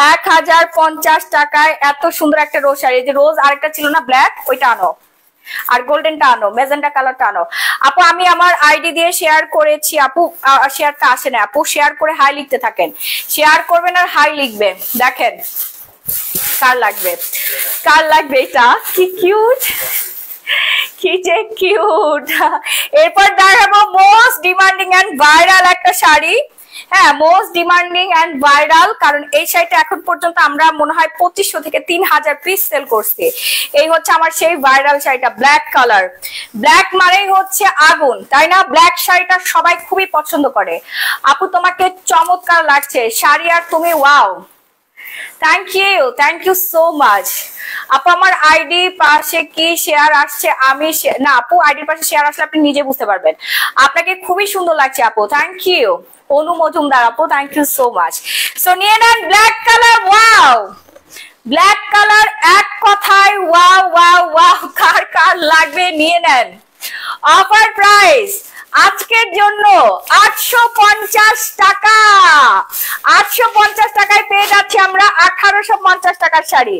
1050 টাকায় এত সুন্দর একটা রোজ শাড়ি। এই যে রোজ আরেকটা ছিল না, ব্ল্যাক, ওইটা আনো, আর গোল্ডেনটা আনো, মেজেন্টা কালারটা আনো। আপু আমি আমার আইডি দিয়ে শেয়ার করেছি, আপু শেয়ারটা আসে না, আপু শেয়ার করে হাই লিখতে থাকেন, শেয়ার করবেন আর হাই লিখবেন। দেখেন কার লাগবে এটা, কি কিউট, কি যে কিউট। এরপর দেখাবো মোস্ট ডিমান্ডিং এন্ড ভাইরাল একটা শাড়ি। হ্যাঁ, মোস্ট ডিমান্ডিং এন্ড ভাইরাল, কারণ এই শাড়িটা এখন পর্যন্ত আমরা মনে হয় 2500 থেকে 3000 পিস সেল করছি। এই হচ্ছে আমার সেই ভাইরাল শাড়িটা, ব্ল্যাক কালার। ব্ল্যাক মানেই হচ্ছে আগুন, তাই না? ব্ল্যাক শাড়িটা সবাই খুবই পছন্দ করে। আপু তোমাকে চমৎকার লাগছে শাড়ি, আর তুমি wow, thank you so much. আপু আমার আইডি পাশে কি শেয়ার আসছে? আমি না আপু, আইডির পাশে শেয়ার আসলে আপনি নিজে বুঝতে পারবেন। আপনাকে খুবই সুন্দর লাগছে আপু, থ্যাংক ইউ। অনু মজুমদার আপু, thank you so much. So নিয়ে নেন black colour, wow, black colour, এক কথায় ওয়াও। কার লাগবে নিয়ে নেন। অফার প্রাইস আজকের জন্য 850 টাকা, 850 টাকায় পেয়ে যাচ্ছি আমরা 1850 টাকার শাড়ি,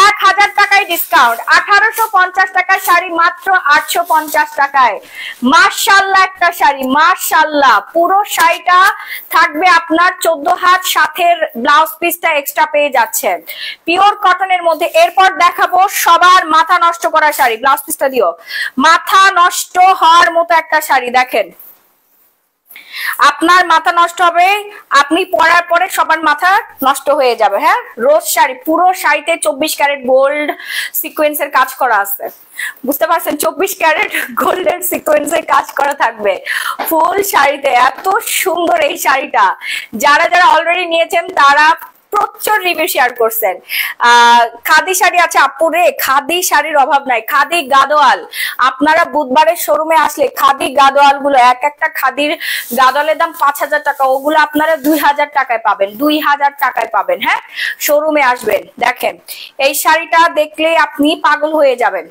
1000 টাকায় ডিসকাউন্ট, 1850 টাকার শাড়ি মাত্র 850 টাকায়। মাশাআল্লাহ একটা শাড়ি, মাশাআল্লাহ। পুরো শাড়িটা থাকবে আপনার 14 হাত, সাথে ব্লাউজ পিসটা এক্সট্রা পেয়ে যাচ্ছেন, পিওর কটনের মধ্যে। এরপর দেখাবো সবার মাথা নষ্ট করা শাড়ি, ব্লাউজ পিসটা দিও, মাথা নষ্ট হওয়ার মতো একটা শাড়ি। দেখেন আপনার মাথা নষ্ট হবে, আপনি পরার পরে সবার মাথা নষ্ট হয়ে যাবে। হ্যাঁ, রোজ শাড়ি, পুরো শাড়িতে 24 ক্যারেট গোল্ড সিকোয়েন্সের কাজ করা আছে, বুঝতে পারছেন? 24 ক্যারেট গোল্ডের সিকোয়েন্সের কাজ করা থাকবে ফুল শাড়িতে। এত সুন্দর এই শাড়িটা, যারা অলরেডি নিয়েছেন তারা প্রচুর রিভিউ শেয়ার করছেন। খাদি শাড়ি আছে আপুরে, খাদি শাড়ির অভাব নাই, খাদি গাদোয়াল। আপনারা বুধবারের শোরুমে আসলে খাদি গাদোয়াল গুলো, একটা খাদির গাদোয়ালের দাম 5000 টাকা, ওগুলো আপনারা 2000 টাকায় পাবেন, 2000 টাকায় পাবেন। হ্যাঁ, শোরুমে আসবেন। দেখেন এই শাড়িটা দেখলে আপনি পাগল হয়ে যাবেন।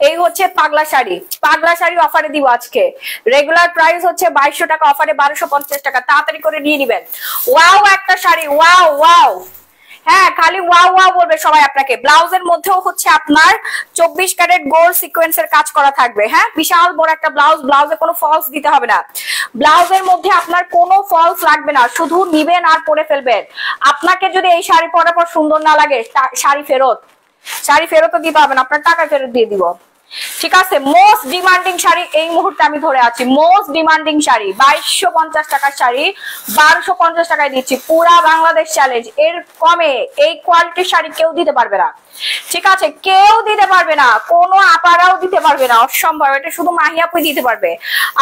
এই হচ্ছে পাগলা শাড়ি অফারে দিব আজকে। রেগুলার প্রাইস হচ্ছে 2200 টাকা, অফারে 1250 টাকা। তাড়াতাড়ি করে নিয়ে নেবেন। ওয়াও একটা শাড়ি, ওয়াও। হ্যাঁ, খালি ওয়াও বলবে সবাই আপনাকে। ব্লাউজের মধ্যেও হচ্ছে আপনার 24 ক্যারেট গোল্ড সিকোয়েন্সের কাজ করা থাকবে। হ্যাঁ, বিশাল বড় একটা ব্লাউজে কোনো ফলস দিতে হবে না, ব্লাউজের মধ্যে আপনার কোনো ফলস লাগবে না, শুধু নিবেন আর পরে ফেলবেন। আপনাকে যদি এই শাড়ি পরার পর সুন্দর না লাগে, শাড়ি ফেরতও দিতে হবে না, আপনার টাকা ফেরত দিয়ে দিব। ঠিক আছে, মোস্ট ডিমান্ডিং শাড়ি এই মুহূর্তে আমি ধরে আছি, মোস্ট ডিমান্ডিং শাড়ি 2250 টাকার শাড়ি 1250 টাকায় দিচ্ছি, পুরা বাংলাদেশ চ্যালেঞ্জ। এর কমে এই কোয়ালিটির শাড়ি কেউ দিতে পারবে না, ঠিক আছে? কেউ দিতে পারবে না, কোনো আপারাও দিতে পারবে না, অসম্ভব। এটা শুধু মাহি আপুই দিতে পারবে।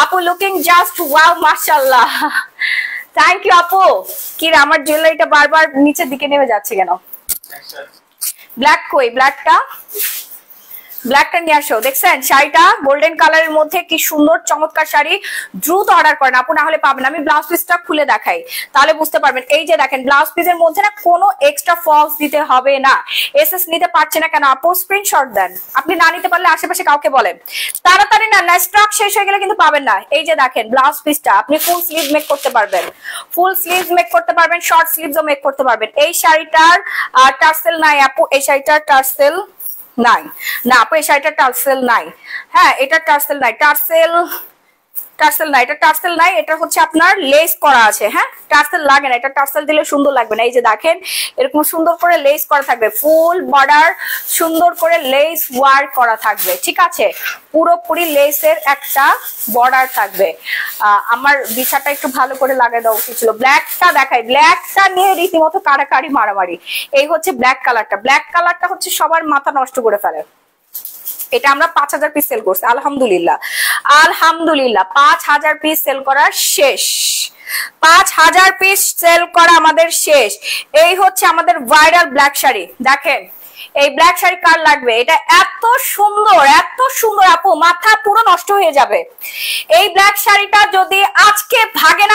আপু লুকিং জাস্ট ওয়াও, মাশাআল্লাহ, থ্যাংক ইউ আপু। কি আমার জুয়েলারিটা বারবার নিচের দিকে নেমে যাচ্ছে কেন? ব্ল্যাক কই, ব্ল্যাকটা ব্ল্যাকটা নিয়ে আসো। দেখছেন শাড়িটা গোল্ডেন কালারের মধ্যে কি সুন্দর চমৎকার শাড়ি। দ্রুত অর্ডার করেন আপু, না হলে পাবেন। আমি ব্লাউজ পিসটা খুলে দেখাই তাহলে বুঝতে পারবেন। এই যে দেখেন ব্লাউজ পিসের মধ্যে না কোনো এক্সট্রা ফলস দিতে হবে না। এসএস নিতে পারছে না কেন আপু? স্ক্রিনশট দেন। আপনি না নিতে পারলে আশেপাশে কাউকে বলেন। তাড়াতাড়ি না, স্টক শেষ হয়ে গেলে কিন্তু পাবেন না। এই যে দেখেন ব্লাউজ পিসটা আপনি ফুল স্লিভ মেক করতে পারবেন, ফুল স্লিভ মেক করতে পারবেন, শর্ট স্লিভসও মেক করতে পারবেন। এই শাড়িটার টার্সেল নাই আপু, এই শাড়িটার টার্সেল নাই। না আপু এই শাড়িটার টার্সেল নাই। হ্যাঁ এটা টার্সেল নাই, টার্সেল নাই, এটা টার্সেল নাই, এটা হচ্ছে আপনার লেস করা আছে। হ্যাঁ টার্সেল লাগে না, এটা টার্সেল দিলে সুন্দর লাগবে না। এই যে দেখেন এরকম সুন্দর করে লেস করা থাকবে, ফুল বর্ডার সুন্দর করে লেস ওয়ার্ক করা থাকবে। ঠিক আছে, পুরোপুরি লেসের একটা বর্ডার থাকবে। আমার বিছাটা একটু ভালো করে লাগিয়ে দেওয়া উচিত ছিল। ব্ল্যাকটা দেখাই, ব্ল্যাকটা নিয়ে রীতিমতো কাড়াকাড়ি মারামারি। এই হচ্ছে ব্ল্যাক কালারটা, ব্ল্যাক কালারটা হচ্ছে সবার মাথা নষ্ট করে ফেলে। এটা আমরা 5000 পিস সেল করছি আলহামদুলিল্লাহ, আলহামদুলিল্লাহ 5000 পিস সেল করা শেষ, 5000 পিস সেল করা আমাদের শেষ। এই হচ্ছে আমাদের ভাইরাল ব্ল্যাক শাড়ি। দেখেন এই ব্ল্যাক শাড়ি কার লাগবে? এটা এত সুন্দর, এত সুন্দর আপু, মাথা পুরো নষ্ট হয়ে যাবে। এই ব্ল্যাক শাড়িটা যদি আজকে ভাগে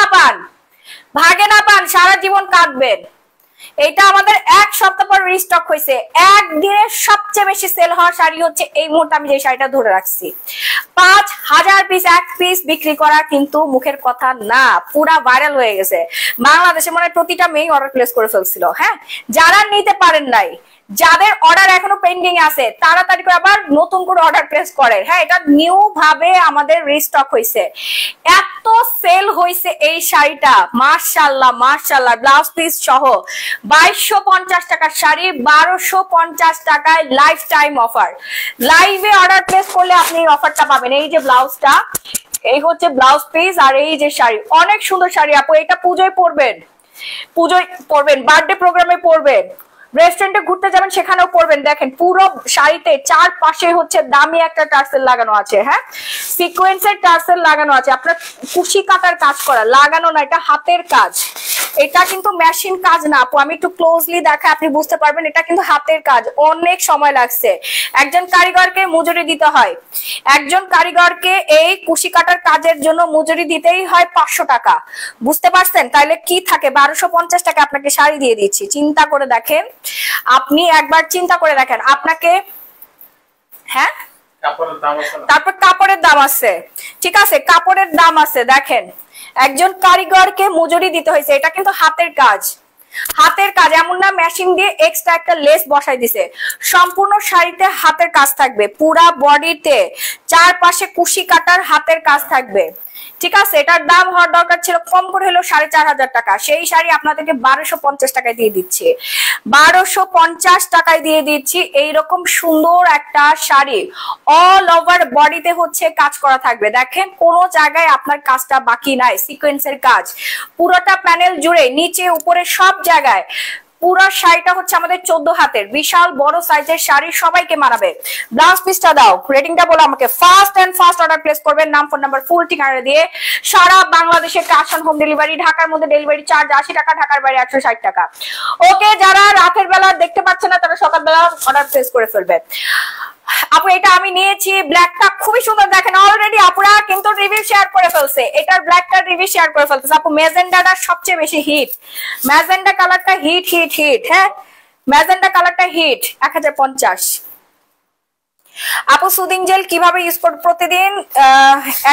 না পান সারা জীবন কাঁদবেন। এটা আমাদের এক সপ্তাহ পর রিস্টক হয়েছে। একদিনে সবচেয়ে বেশি সেল হওয়া শাড়ি হচ্ছে এই মুহূর্তে আমি যে শাড়িটা ধরে রাখছি। 5000 পিস এক পিস বিক্রি করা কিন্তু মুখের কথা না, পুরা ভাইরাল হয়ে গেছে বাংলাদেশে। মানে প্রতিটা মেয়ে অর্ডার প্লেস করে ফেলছিল। হ্যাঁ যারা নিতে পারেন নাই, যাদের অর্ডার এখনো পেন্ডিং আছে তাড়াতাড়ি করে আবার নতুন করে অর্ডার প্লেস করে। হ্যাঁ এটা নিউ ভাবে আমাদের রিস্টক হয়েছে, এত সেল হয়েছে এই শাড়িটা মাশাআল্লাহ মাশাআল্লাহ। ব্লাউজ পিস সহ 2250 টাকার শাড়ি 1250 টাকায় লাইফ টাইম অফার। লাইভে অর্ডার প্লেস করলে আপনি এই অফারটা পাবেন। এই যে ব্লাউজটা, এই হচ্ছে ব্লাউজ পিস, আর এই যে শাড়ি, অনেক সুন্দর শাড়ি আপু। এটা পুজোয় পরবেন, বার্থডে প্রোগ্রামে পরবেন, রেস্টুরেন্টে ঘুরতে যাবেন সেখানেও পরবেন। দেখেন পুরো শাড়িতে চারপাশে হচ্ছে দামি একটা টার্সেল লাগানো আছে। হ্যাঁ সিকোয়েন্সের টার্সেল লাগানো আছে, আপনার কুশি কাটার কাজ করা, লাগানো না, এটা হাতের কাজ। এটা কিন্তু মেশিন কাজ না আপু, আমি একটু ক্লোজলি দেখা আপনি বুঝতে পারবেন। এটা কিন্তু হাতের কাজ, অনেক সময় লাগছে। একজন কারিগরকে মজুরি দিতে হয়, একজন কারিগরকে এই কুশি কাটার কাজের জন্য মজুরি দিতেই হয় 500 টাকা। বুঝতে পারছেন? তাইলে কি থাকে 1250 টাকা আপনাকে শাড়ি দিয়ে দিচ্ছি। চিন্তা করে দেখেন, আপনি একবার চিন্তা করে দেখেন আপনাকে। হ্যাঁ তারপর কাপড়ের দাম আছে, ঠিক আছে কাপড়ের দাম আছে। দেখেন একজন কারিগরকে মজুরি দিতে হয়েছে, এটা কিন্তু হাতের কাজ, হাতের কাজ। এমন না মেশিন দিয়ে এক্সট্রা একটা লেস বসাই দিছে, সম্পূর্ণ শাড়িতে হাতের কাজ থাকবে, পুরা বডিতে চারপাশে কুশি কাটার হাতের কাজ থাকবে। ঠিক আছে, এটার দাম হওয়ার দরকার ছিল কম করে হলো 4500 টাকা। সেই শাড়ি আপনাদেরকে 1250 টাকায় দিয়ে দিচ্ছি, 1250 টাকায় দিয়ে দিচ্ছি। এইরকম সুন্দর একটা শাড়ি অল ওভার বডিতে হচ্ছে কাজ করা থাকবে। দেখেন কোনো জায়গায় আপনার কাজটা বাকি নাই, সিকোয়েন্সের কাজ পুরোটা প্যানেল জুড়ে, নিচে উপরে সব জায়গায়। পুরো শাড়িটা হচ্ছে আমাদের 14 হাতের বিশাল বড় সাইজের শাড়ি, সবাইকে মানাবে। ব্লাউজ পিসটা দাও, রেটিংটা বলো আমাকে। ফার্স্ট অর্ডার প্লেস করবেন, নাম ফোন নাম্বার ফুল ঠিকানা দিয়ে। সারা বাংলাদেশে ক্যাশ অন হোম ডেলিভারি, ঢাকার মধ্যে ডেলিভারি চার্জ 80 টাকা, ঢাকার বাইরে 160 টাকা। ওকে, যারা রাতের বেলা দেখতে পাচ্ছে না তারা সকালবেলা অর্ডার প্লেস করে ফেলবে। আপু এটা আমি নিয়েছি, ব্ল্যাকটা খুবই সুন্দর। দেখেন অলরেডি আপুরা কিন্তু রিভিউ শেয়ার করে ফেলছে, এটার ব্ল্যাকটা রিভিউ শেয়ার করে ফেলছে। আপু ম্যাজেন্ডাটা সবচেয়ে বেশি হিট, ম্যাজেন্ডা কালারটা হিট হিট হিট। হ্যাঁ ম্যাজেন্ডা কালারটা হিট। 1050। আপু সুদিং জেল কিভাবে ইউজ করব? প্রতিদিন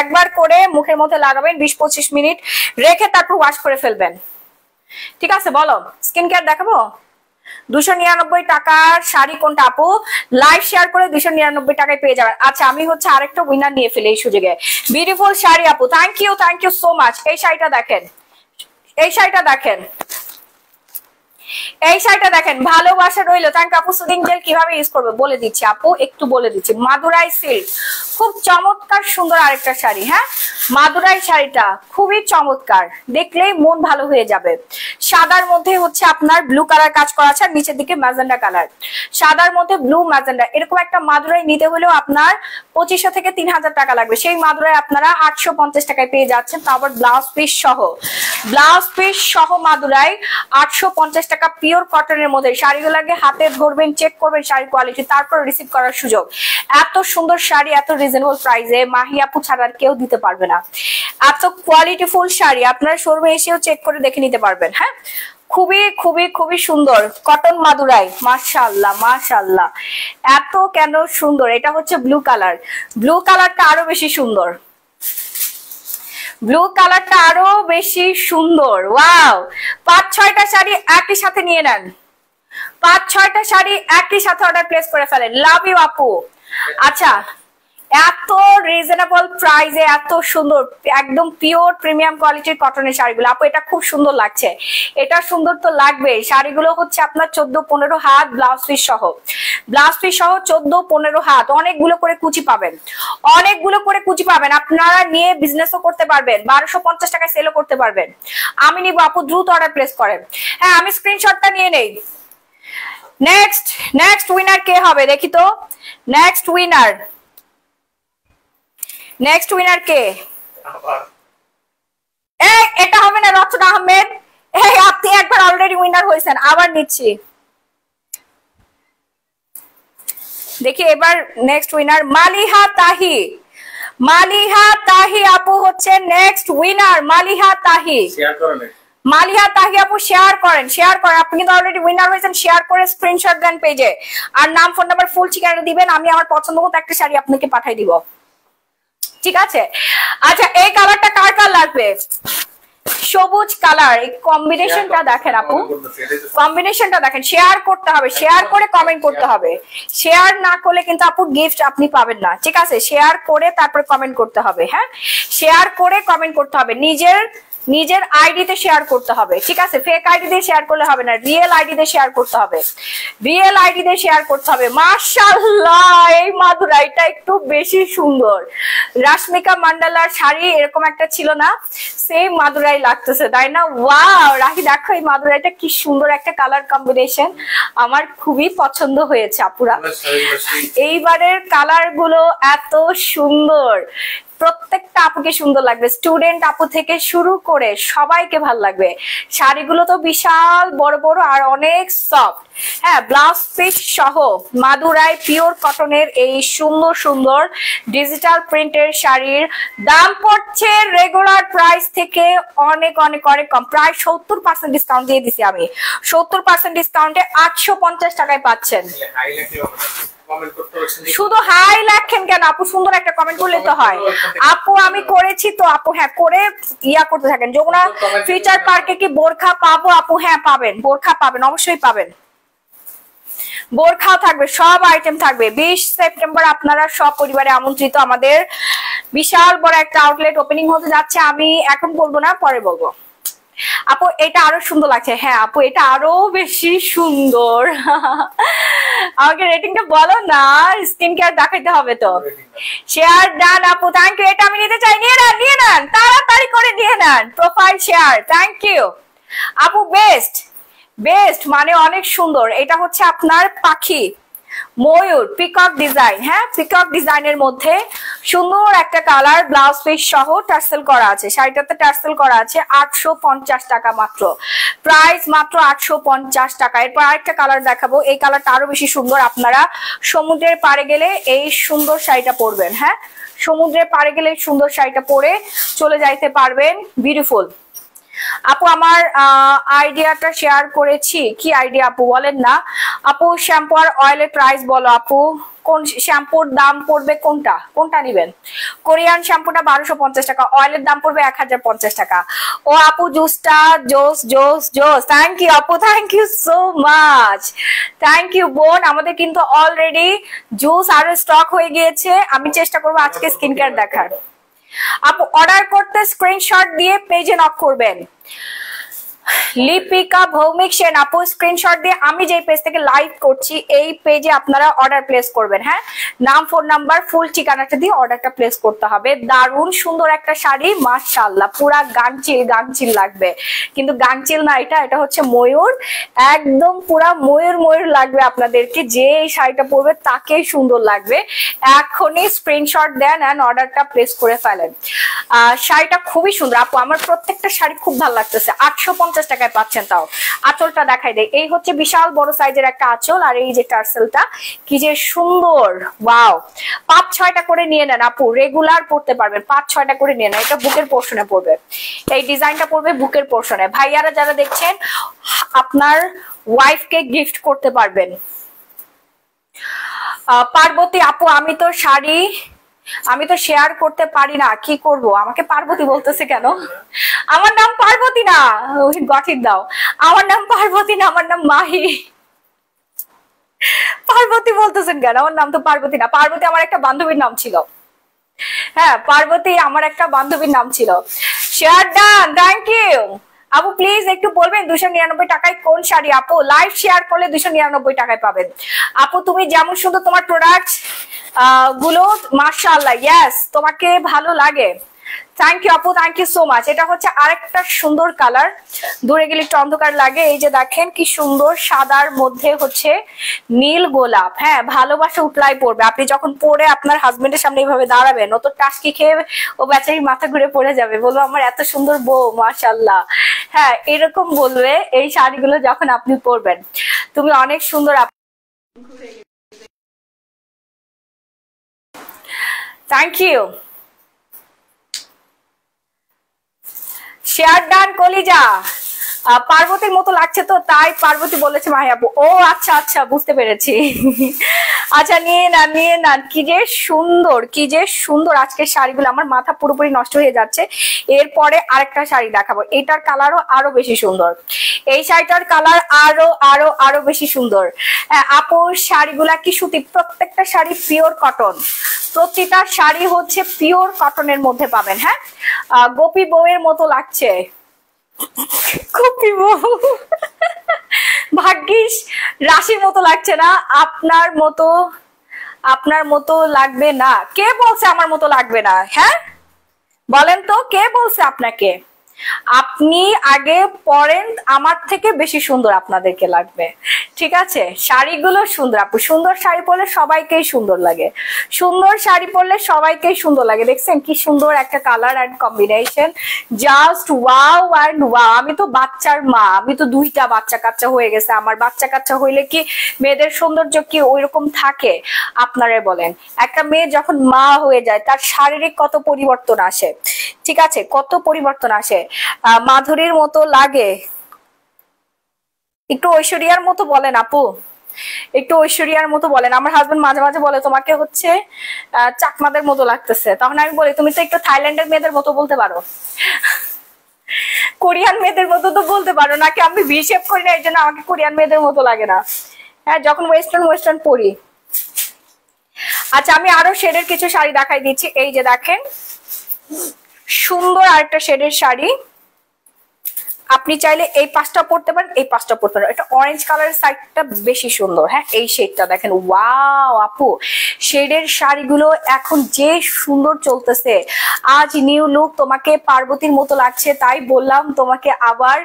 একবার করে মুখের মধ্যে লাগাবেন, 20-25 মিনিট রেখে তারপর ওয়াশ করে ফেলবেন। ঠিক আছে বলো, স্কিন কেয়ার দেখাবো। 299 টাকার শাড়ি কোনটা আপু? লাইভ শেয়ার করে 299 টাকায় পেয়ে যাবেন। আচ্ছা আমি হচ্ছে আরেকটা উইনার নিয়ে ফেলি এই সুযোগে। বিউটিফুল শাড়ি আপু, থ্যাংক ইউ সো মাচ। এই শাড়িটা দেখেন, এই শাড়িটা দেখেন, এই শাড়িটা দেখেন, ভালোবাসা রইলো। থ্যাংক আপু। সুদিং জেল কিভাবে ইউজ করবে বলে দিচ্ছি আপু, একটু বলে দিচ্ছি। মাদুরাই সিল্ক, খুব চমৎকার সুন্দর আরেকটা শাড়ি। হ্যাঁ মাদুরাই শাড়িটা খুবই চমৎকার, দেখলেই মন ভালো হয়ে যাবে। সাদার মধ্যে হচ্ছে আপনার ব্লু কালার কাজ করা আছে, আর নিচের দিকে ম্যাজেন্ডা কালার। সাদার মধ্যে ব্লু ম্যাজেন্ডা, এরকম একটা মাদুরাই নিতে হলেও আপনার 2500 থেকে 3000 টাকা লাগবে। সেই মাদুরাই আপনারা 850 টাকায় পেয়ে যাচ্ছেন, তারপর ব্লাউজ পিস সহ। ব্লাউজ পিস সহ মাদুরাই 850 টাকা, পিওর কটনের মধ্যে। শাড়িগুলোকে হাতে ধরবেন, চেক করবেন শাড়ির কোয়ালিটি, তারপর রিসিভ করার সুযোগ। এত সুন্দর শাড়ি এত রিজনেবল প্রাইসে মাহি আপু ছাড়া আর কেউ দিতে পারবে না। এত কোয়ালিটিফুল শাড়ি আপনারা শোরুমে এসেও চেক করে দেখে নিতে পারবেন। হ্যাঁ, খুবই খুবই খুবই সুন্দর কটন মাদুরাই, মাশাআল্লাহ মাশাআল্লাহ, এত কেন সুন্দর। এটা হচ্ছে ব্লু কালার, ব্লু কালারটা আরো বেশি সুন্দর, ব্লু কালারটা আরো বেশি সুন্দর। ওয়াও, 5-6টা শাড়ি একই সাথে নিয়ে নেন, 5-6টা শাড়ি একই সাথে অর্ডার প্লেস করে ফেলেন। লাভ ইউ আপু। আচ্ছা, এত রিজনেবল প্রাইসে এত সুন্দর একদম পিওর প্রিমিয়াম কোয়ালিটির কটনের শাড়িগুলো আপু, এটা খুব সুন্দর লাগছে। এটা সুন্দর তো লাগবে। শাড়িগুলো হচ্ছে আপনার 14-15 হাত ব্লাউজ পিস সহ, ব্লাউজ পিস সহ 14-15 হাত। অনেকগুলো করে কুচি পাবেন, অনেকগুলো করে কুচি পাবেন। আপনারা নিয়ে বিজনেসও করতে পারবেন, 1250 টাকায় সেলও করতে পারবেন। আমি নিব আপু, দ্রুত অর্ডার প্লেস করেন। হ্যাঁ, আমি স্ক্রিনশটটা নিয়ে নেই। নেক্সট উইনার কে হবে দেখি তো। নেক্সট উইনার কে? এটা হবে না রচনা আহমেদ। আপনি একবার অলরেডি উইনার হয়েছেন, আবার নিচ্ছি। দেখি এবার নেক্সট উইনার মালিহা তাহি। মালিহা তাহি আপু হচ্ছে নেক্সট উইনার। মালিহা তাহি, মালিহা তাহি আপু শেয়ার করেন, শেয়ার করেন। আপনি কিন্তু অলরেডি উইনার হয়েছেন, শেয়ার করে স্ক্রিনশট দেন পেজে, আর নাম ফোন নাম্বার ফুল ঠিকানা দিবেন। আমি আমার পছন্দ মতো একটা শাড়ি আপনাকে পাঠিয়ে দিব, ঠিক আছে? আচ্ছা, এই কালারটা কার কার লাগবে? সবুজ কালার, এই কম্বিনেশনটা দেখেন আপু, কম্বিনেশনটা দেখেন। শেয়ার করতে হবে, শেয়ার করে কমেন্ট করতে হবে। শেয়ার না করলে কিন্তু আপু গিফট আপনি পাবেন না, ঠিক আছে? শেয়ার করে তারপর কমেন্ট করতে হবে। হ্যাঁ, শেয়ার করে কমেন্ট করতে হবে, নিজের আইডিতে শেয়ার করতে হবে, ঠিক আছে? ফেক আইডি দিয়ে শেয়ার করলে হবে না, রিয়েল আইডি দিয়ে শেয়ার করতে হবে, রিয়েল আইডি দিয়ে শেয়ার করতে হবে। মাশাআল্লাহ, এই মাদুরাইটা একটু বেশি সুন্দর। রাশমিকা মান্ডালার শাড়ি এরকম একটা ছিল না, সেম মাদুরাই লাগতেছে, তাই না? ওয়াও রাহি, দেখো এই মাদুরাইটা কি সুন্দর একটা কালার কম্বিনেশন, আমার খুবই পছন্দ হয়েছে আপুরা। এইবারের কালার গুলো এত সুন্দর, প্রত্যেকটা আপুকে সুন্দর লাগবে, স্টুডেন্ট আপু থেকে শুরু করে সবাইকে ভালো লাগবে। শাড়িগুলো তো বিশাল বড় বড় আর অনেক সফট। হ্যাঁ, ব্লাউজ পিস সহ মাদুরাই পিওর কটনের এই সুন্দর সুন্দর ডিজিটাল প্রিন্টের শাড়ির দাম পড়ছে রেগুলার প্রাইস থেকে অনেক অনেক অনেক কম, প্রায় 70% ডিসকাউন্ট দিয়ে দিছি আমি। 70% ডিসকাউন্টে 850 টাকায় পাচ্ছেন। শুধু হাই লেখেন কেন আপু? সুন্দর একটা কমেন্ট করলে তো হয়। আপু আমি করেছি তো আপু, হ্যাঁ করে ইয়া করতে থাকেন। যমুনা ফিউচার পার্কে কি বোরখা পাবো আপু? হ্যাঁ পাবেন, বোরখা পাবেন, অবশ্যই পাবেন। বোরখাও থাকবে, সব আইটেম থাকবে। 20 সেপ্টেম্বর আপনারা সব পরিবারে আমন্ত্রিত। আমাদের বিশাল বড় একটা আউটলেট ওপেনিং হতে যাচ্ছে, আমি এখন বলবো না, পরে বলবো। আপু এটা আরো সুন্দর লাগছে। হ্যাঁ আপু, এটা আরো বেশি সুন্দর। আমাকে রেটিংটা বলো না, স্কিন কেয়ার দেখাইতে হবে তো। শেয়ার ডান আপু, থ্যাংক ইউ। এটা আমি নিতে চাই, নিয়ে নেন, তাড়াতাড়ি করে নিয়ে নেন। প্রোফাইল শেয়ার, থ্যাংক ইউ আপু। বেস্ট মানে অনেক সুন্দর। এটা হচ্ছে আপনার পাখি, ময়ূর, পিকক ডিজাইন। হ্যাঁ, পিকক ডিজাইনের মধ্যে সুন্দর একটা কালার, ব্লাউজ পিস সহ টার্সেল করা আছে। শাড়িটাতে টার্সেল করা আছে। 850 টাকা মাত্র, প্রাইস মাত্র 850 টাকা। এরপর আরেকটা কালার দেখাবো, এই কালারটা আরো বেশি সুন্দর। আপনারা সমুদ্রের পাড়ে গেলে এই সুন্দর শাড়িটা পরবেন। হ্যাঁ, সমুদ্রের পাড়ে গেলে সুন্দর শাড়িটা পরে চলে যাইতে পারবেন। বিউটিফুল আপু। আমার আইডিয়াটা শেয়ার করেছি, কি আইডিয়া আপু বলেন না? আপু শ্যাম্পু আর অয়েলের প্রাইস বলো আপু, কোন শ্যাম্পুর দাম পড়বে, কোনটা নিবেন? কোরিয়ান শ্যাম্পুটা 1250 টাকা, অয়েলের দাম পড়বে 1050 টাকা। ও আপু জুসটা জোস। থ্যাংক ইউ আপু, thank you so much, thank you বোন। আমাদের কিন্তু অলরেডি জুস আরো স্টক হয়ে গিয়েছে। আমি চেষ্টা করবো আজকে স্কিন কেয়ার দেখার। আপু অর্ডার করতে স্ক্রিনশট দিয়ে পেজে নক করবেন। লিপিকা ভৌমিক সেন আপু স্ক্রিনশট দিয়ে আমি যে পেজ থেকে লাইভ করছি এই পেজে আপনারা অর্ডার প্লেস করবেন। হ্যাঁ, নাম ফোন নাম্বার ফুল ঠিকানাটা দিয়ে অর্ডারটা প্লেস করতে হবে। দারুণ সুন্দর একটা শাড়ি, মাশাআল্লাহ, পুরা গাংচিল গাংচিল লাগবে, কিন্তু গাংচিল না, এটা হচ্ছে ময়ূর, একদম পুরা ময়ূর ময়ূর লাগবে আপনাদেরকে। যে এই শাড়িটা পরবে তাকেই সুন্দর লাগবে। এখনই স্ক্রিনশট দেন এন্ড অর্ডারটা প্লেস করে ফেলেন। শাড়িটা খুবই সুন্দর আপু, আমার প্রত্যেকটা শাড়ি খুব ভালো লাগতেছে। 850 টাকায় পাচ্ছেন। তাও আঁচলটা দেখাই দেয়, এই হচ্ছে বিশাল বড় সাইজের একটা আঁচল, আর এই যে টার্সেলটা কি যে সুন্দর, ওয়াও। 5-6টা করে নিয়ে নেন আপু, রেগুলার পড়তে পারবেন। 5-6টা করে নিয়ে নেন, এটা বুকের পোর্শনে পড়বে, এই ডিজাইনটা পড়বে বুকের পোর্শনে। ভাইয়ারা যারা দেখছেন আপনার ওয়াইফকে গিফট করতে পারবেন। পার্বতী আপু আমি তো শেয়ার করতে পারি না, কি করব? আমাকে পার্বতী বলতেছে কেন? আমার নাম পার্বতী না, গঠিত দাও। আমার নাম পার্বতী না, আমার নাম মাহি। পার্বতী বলতেছেন কেন? আমার নাম তো পার্বতী না, পার্বতী আমার একটা বান্ধবীর নাম ছিল। হ্যাঁ, পার্বতী আমার একটা বান্ধবীর নাম ছিল। শেয়ার ডান, থ্যাংক ইউ আপু। প্লিজ একটু বলবেন 299 টাকায় কোন শাড়ি? আপু লাইভ শেয়ার করলে 299 টাকায় পাবেন। আপু তুমি যেমন সুন্দর, তোমার প্রোডাক্ট গুলো মাশাআল্লাহ, ইয়েস, তোমাকে ভালো লাগে। থ্যাংক ইউ আপু, থ্যাংক ইউ সো মাচ। এটা হচ্ছে আরেকটা সুন্দর কালার, দূরে গেলে একটু অন্ধকার লাগে। এই যে দেখেন কি সুন্দর, সাদার মধ্যে হচ্ছে নীল গোলাপ। হ্যাঁ, ভালোবাসা উতলাই পড়বে। আপনি যখন পরে আপনার হাজবেন্ডের সামনে এইভাবে দাঁড়াবেন, ও তো টাসকি খেয়ে ও বেচারি মাথা ঘুরে পড়ে যাবে, বলবো আমার এত সুন্দর বউ, মাশাআল্লাহ। হ্যাঁ, এরকম বলবে এই শাড়িগুলো যখন আপনি পরবেন, তুমি অনেক সুন্দর। Thank you. শেয়ার ডান কলিজা। পার্বতীর মতো লাগছে তো, তাই পার্বতী বলেছে মাহি আপু। ও আচ্ছা আচ্ছা, বুঝতে পেরেছি। আচ্ছা, নিয়ে নেন। কি যে সুন্দর, কি যে সুন্দর আজকের শাড়িগুলো, আমার মাথা পুরোপুরি নষ্ট হয়ে যাচ্ছে। এরপরে আরেকটা শাড়ি দেখাবো, এটার কালারও আরো বেশি সুন্দর। এই শাড়িটার কালার আরো আরো আরো বেশি সুন্দর। আপুর শাড়িগুলা কি সুতি? প্রত্যেকটা শাড়ি পিওর কটন, প্রতিটা শাড়ি হচ্ছে পিওর কটনের মধ্যে পাবেন। হ্যাঁ, গোপী বউয়ের মতো লাগছে। গোপী বউ, ভাগ্যিস রাশির মতো লাগছে না। আপনার মতো লাগবে না? কে বলছে আমার মতো লাগবে না? হ্যাঁ বলেন তো, কে বলছে আপনাকে? আপনি আগে পরেন, আমার থেকে বেশি সুন্দর আপনাদেরকে লাগবে। ঠিক আছে, শাড়িগুলো সুন্দর আপু, সুন্দর শাড়ি পরলে সবাইকেই সুন্দর লাগে, সুন্দর শাড়ি পরলে সবাইকেই সুন্দর লাগে। দেখছেন কি সুন্দর একটা colour and combination, just wow and wow. আমি তো বাচ্চার মা, আমি তো 2টা বাচ্চা কাচ্চা হয়ে গেছে আমার। বাচ্চা কাচ্চা হইলে কি মেয়েদের সৌন্দর্য কি ওইরকম থাকে? আপনারাই বলেন, একটা মেয়ে যখন মা হয়ে যায় তার শারীরিক কত পরিবর্তন আসে, ঠিক আছে, কত পরিবর্তন আসে। মাধুরীর মতো লাগে, একটু ঐশ্বরিয়ার মতো বলেন আপু, একটু ঐশ্বরিয়ার মতো বলেন। আমার হাজবেন্ড মাঝে মাঝে বলে তোমাকে হচ্ছে চাকমাদের মতো লাগতেছে, তখন আমি বলি তুমি তো একটু থাইল্যান্ডের মেয়েদের মতো বলতে পারো, কোরিয়ান মেয়েদের মতো তো বলতে পারো নাকি? আমি ভি শেপ করি না, এই জন্য আমাকে কোরিয়ান মেয়েদের মতো লাগে না। হ্যাঁ, যখন ওয়েস্টার্ন পরি। আচ্ছা, আমি আরো শেডের কিছু শাড়ি দেখাই দিচ্ছি। এই যে দেখেন সুন্দর আরেকটা শেডের শাড়ি, আপনি চাইলে এই 5টা পড়তে পারেন, এই 5টা পড়তে পারেন। এটা অরেঞ্জ কালারের সাইডটা বেশি সুন্দর। হ্যাঁ, এই শেডটা দেখেন, ওয়াও আপু, শেডের শাড়িগুলো এখন যে সুন্দর চলতেছে। আজ নিউ লুক, তোমাকে পার্বতীর মতো লাগছে, তাই বললাম তোমাকে আবার।